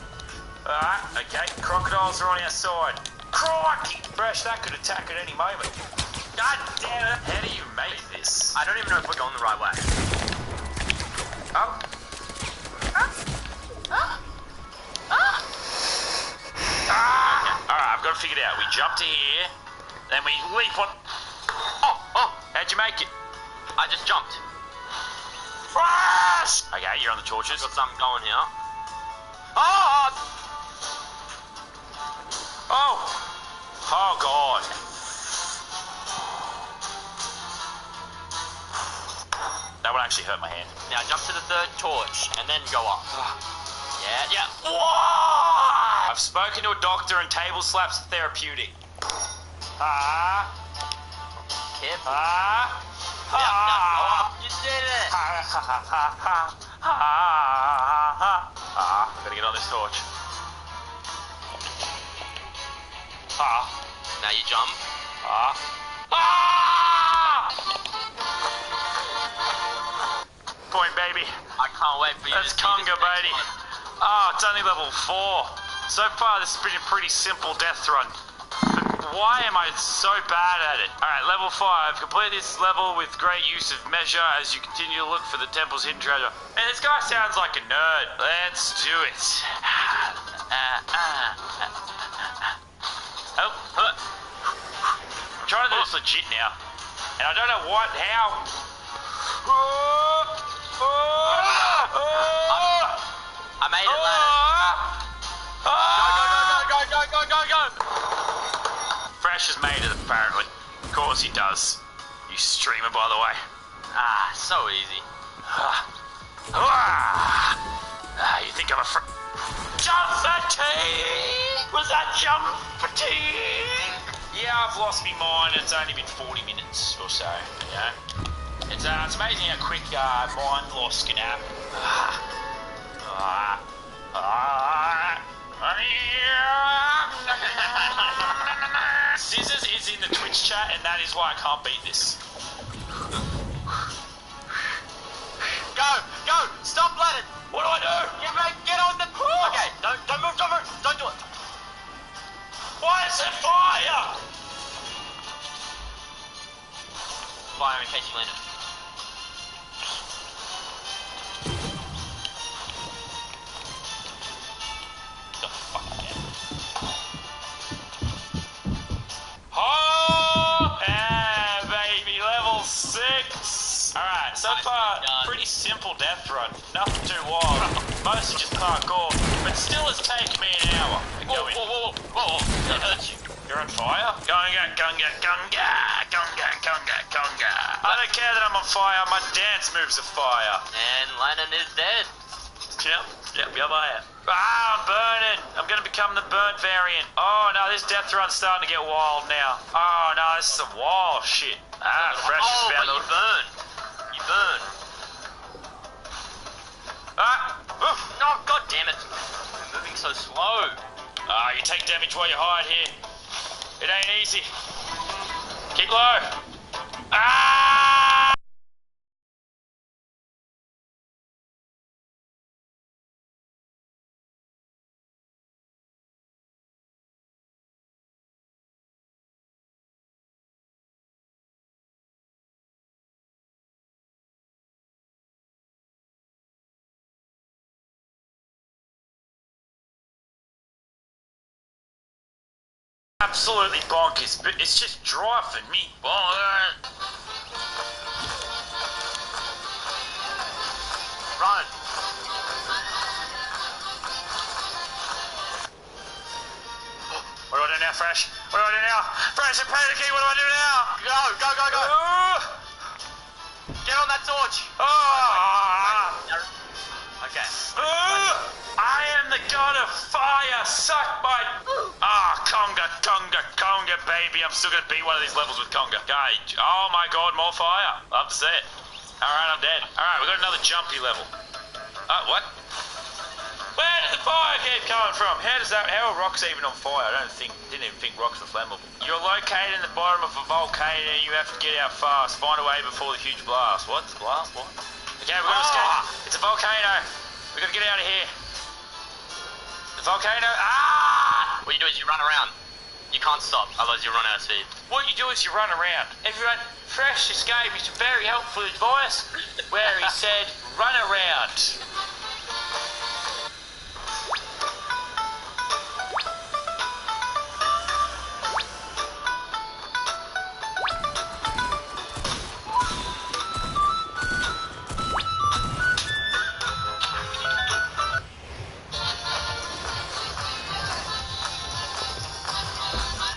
Alright, okay, crocodiles are on our side. Crikey! Fresh, that could attack at any moment. God damn it! How do you make this? I don't even know if we're going the right way. Oh. Alright, I've got to figure it out. We jump to here, then we leap on... Oh, how'd you make it? I just jumped. Fresh! Okay, you're on the torches. Got something going here. Oh, God. That would actually hurt my hand. Now jump to the third torch and then go up. Yeah. What? I've spoken to a doctor and table slaps are therapeutic. Careful. You You did it. Gotta get on this torch. Now you jump. Point, baby. I can't wait for you That's to see this conga, next baby. one. It's only level 4. So far, this has been a pretty simple death run. Why am I so bad at it? Alright, level 5. Complete this level with great use of measure as you continue to look for the temple's hidden treasure. Man, this guy sounds like a nerd. Let's do it. I'm trying to do this legit now. And I don't know how. I made it, Lennon. Go. Fresh has made it, apparently. Of course he does. You streamer, by the way. So easy. You think I'm a jump fatigue? Was that jump fatigue? Yeah, I've lost my mind. It's only been 40 minutes or so, you know? It's amazing how quick mind loss can happen. Scissors is in the Twitch chat, and that is why I can't beat this. Go. Stop, Lennon. What do I do? Get on the... Okay, don't move. Don't do it. Why is it fire? Fire in case you land it. The fuck down. Hop Alright, so far, pretty simple death run. Nothing too wild. Mostly just parkour, but still has taken me an hour. Whoa. That hurt you. You're on fire? Gunga. I don't care that I'm on fire, my dance moves are fire. And Lennon is dead. Yep, I am. Ah, I'm burning. I'm gonna become the burnt variant. Oh no, this death run's starting to get wild now. Oh no, this is some wild shit. Ah, fresh Oh, found but you burn. You burn. Ah, oof. No, god damn it. You're moving so slow. Ah, you take damage while you hide here. It ain't easy. Keep low. Ah! Absolutely bonkers, but it's just driving me bonkers. Run. What do I do now, Fresh? What do I do now? Fresh and perrykech, what do I do now? Go. Get on that torch. Okay. I am the god of fire. Suck my... Conga, baby. I'm still gonna beat one of these levels with Conga. Guy, oh my god, more fire. Love to see it. Alright, I'm dead. Alright, we got another jumpy level. What? Where did the fire keep coming from? How are rocks even on fire? Didn't even think rocks were flammable. You're located in the bottom of a volcano and you have to get out fast. Find a way before the huge blast. What? The blast? What? Okay, we've got to escape. It's a volcano. We gotta get out of here. The volcano. Ah! What you do is you run around. You can't stop, otherwise you'll run out of speed. What you do is you run around. Everyone, Fresh just gave me some very helpful advice where he said, run around.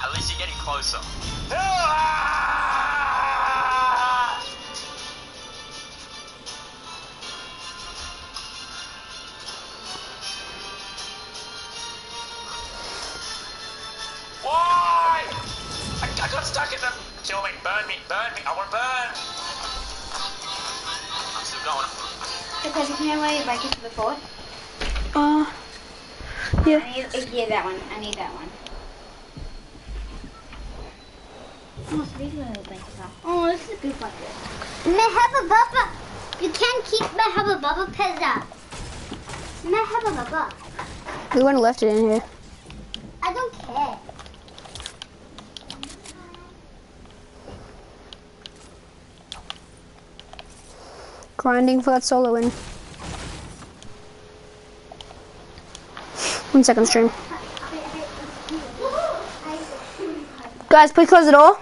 At least you're getting closer. Why? I got stuck in the... Kill me, burn me, I want to burn. I'm still going. Because you can I break into the fort? Yeah. Yeah, that one. I need that one. Oh, so these little blankets off. Oh, this is a good blanket. Merhaba baba. You can't keep merhaba baba pizza. Merhaba baba. We wouldn't have left it in here. I don't care. Grinding for that solo win. 1 second stream. Guys, please close the door.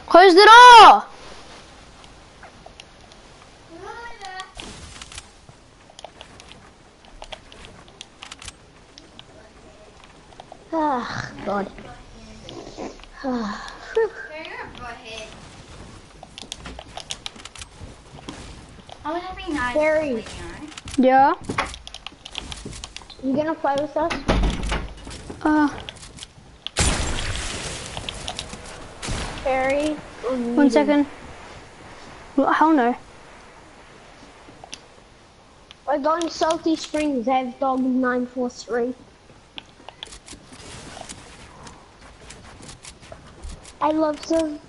Close the door! Ah, God. I was having nice. Barry, Yeah? you gonna play with us? Perry or 1 second. Well, hell no. We're going Salty Springs, Dog 943. I love the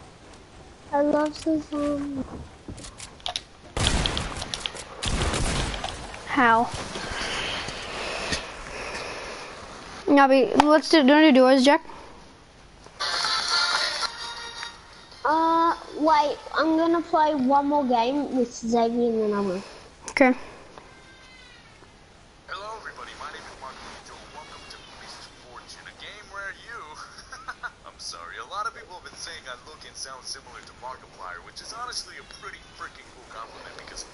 How? Nabi, let's do duos, Jack. Wait, I'm gonna play one more game with Xavier and then I will. Okay. Hello, everybody. My name is Marco. Welcome to Mr. Fortune, a game where you... I'm sorry, a lot of people have been saying I look and sound similar to Markiplier, which is honestly a pretty freaking cool compliment because...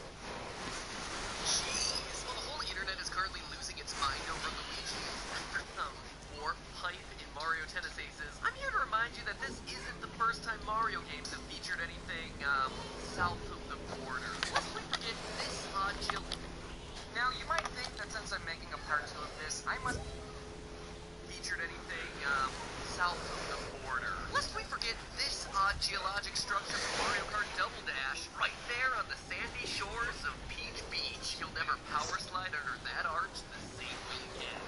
Jeez, well, the whole internet is currently losing its mind over Luigi. Or Pipe in Mario Tennis Aces. I'm here to remind you that this isn't the first time Mario games have featured anything, south of the border. Lest we forget this odd chill. Now, you might think that since I'm making a part 2 of this, I must... Featured anything, south of the border. Lest we forget this odd geologic structure from Mario Kart Double Dash, right there on the sandy shores of Peach Beach. You'll never power slide under that arch the same way again.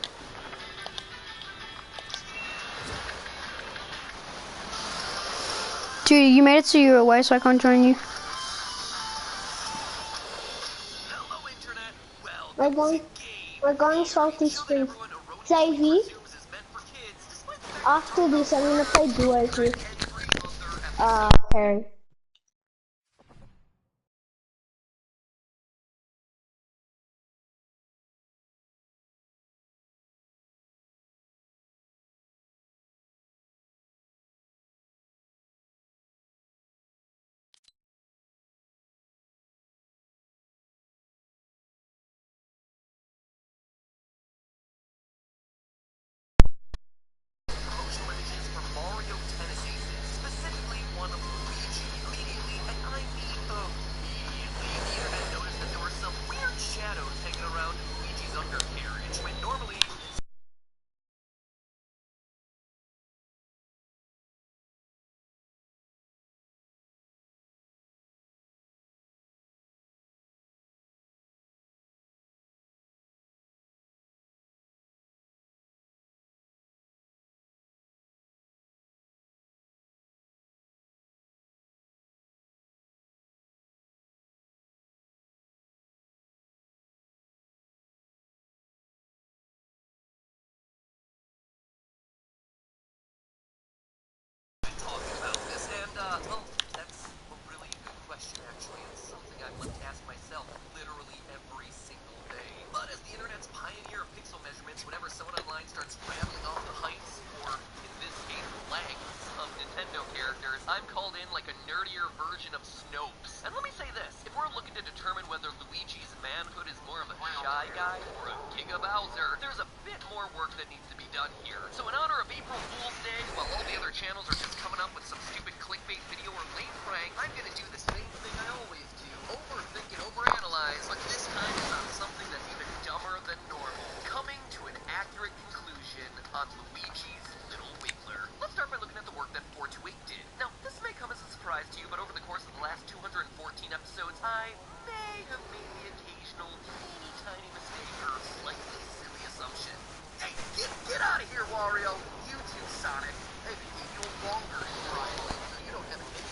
Dude, you made it so you're away, so I can't join you. Hello, Internet. We're going Salty Springs. Xavier, after this I'm gonna play duos with Perry. Promotional images for Mario Tennis Aces, specifically one of Luigi. Immediately, and I mean immediately, the internet noticed that there were some weird shadows hanging around Luigi's undercarriage, when normally... talking about this, and, well, that's a really good question, actually. It's something I've lived to ask myself literally every single day. But as the internet's pioneer of pixel measurements, whenever someone online starts rattling off the heights, or in this case, lengths, of Nintendo characters, I'm called in like a nerdier version of Snopes. And let me say this, if we're looking to determine whether Luigi's manhood is more of a shy guy or a Giga Bowser, there's a bit more work that needs to be done here. So in honor of April Fool's Day, while all the other channels are just coming up with some stupid clickbait video or lame prank, I'm gonna do the same thing I always do. Overthink and overanalyze, but this time it's on something that's even dumber than normal. Coming to an accurate conclusion on Luigi's Little Wiggler. Let's start by looking at the work that 428 did. Now, this may come as a surprise to you, but over the course of the last 214 episodes, I may have made the occasional teeny tiny mistake or slightly silly assumption. Hey, get out of here, Wario! You too, Sonic. Hey, we gave you a longer drive, so you don't have any.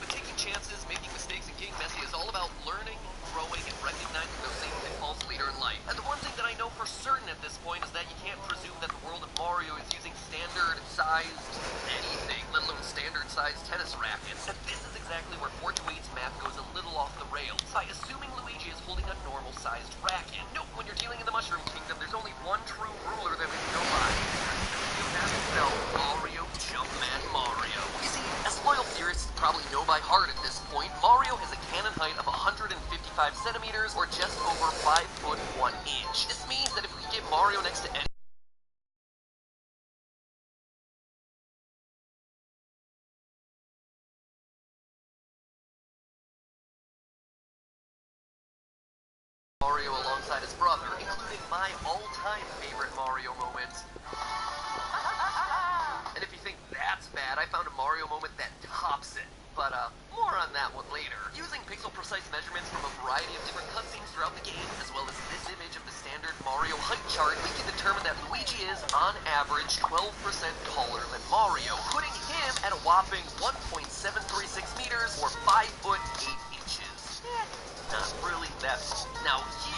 But taking chances, making mistakes, and getting messy is all about learning, growing, and recognizing those same pitfalls later in life. And the one thing that I know for certain at this point is that you can't presume that the world of Mario is using standard-sized anything, let alone standard-sized tennis rackets. And this is exactly where 428's math goes a little off the rails, by assuming Luigi is holding a normal-sized racket. Nope, when you're dealing in the Mushroom Kingdom, there's only one true ruler that we can go by. Mario Jumpman Mario. You see, as loyal theorists probably know by heart at this point, Mario has a cannon height of 155 centimeters, or just over 5 foot 1 inch. This means that if we get Mario next to any Mario alongside his brother, including my all-time favorite Mario moment. And if you think that's bad, I found a Mario moment that tops it. But, more on that one later. Using pixel-precise measurements from a variety of different cutscenes throughout the game, as well as this image of the standard Mario height chart, we can determine that Luigi is, on average, 12% taller than Mario, putting him at a whopping 1.736 meters, or 5 foot 8 inches. Not really that tall. Now, here,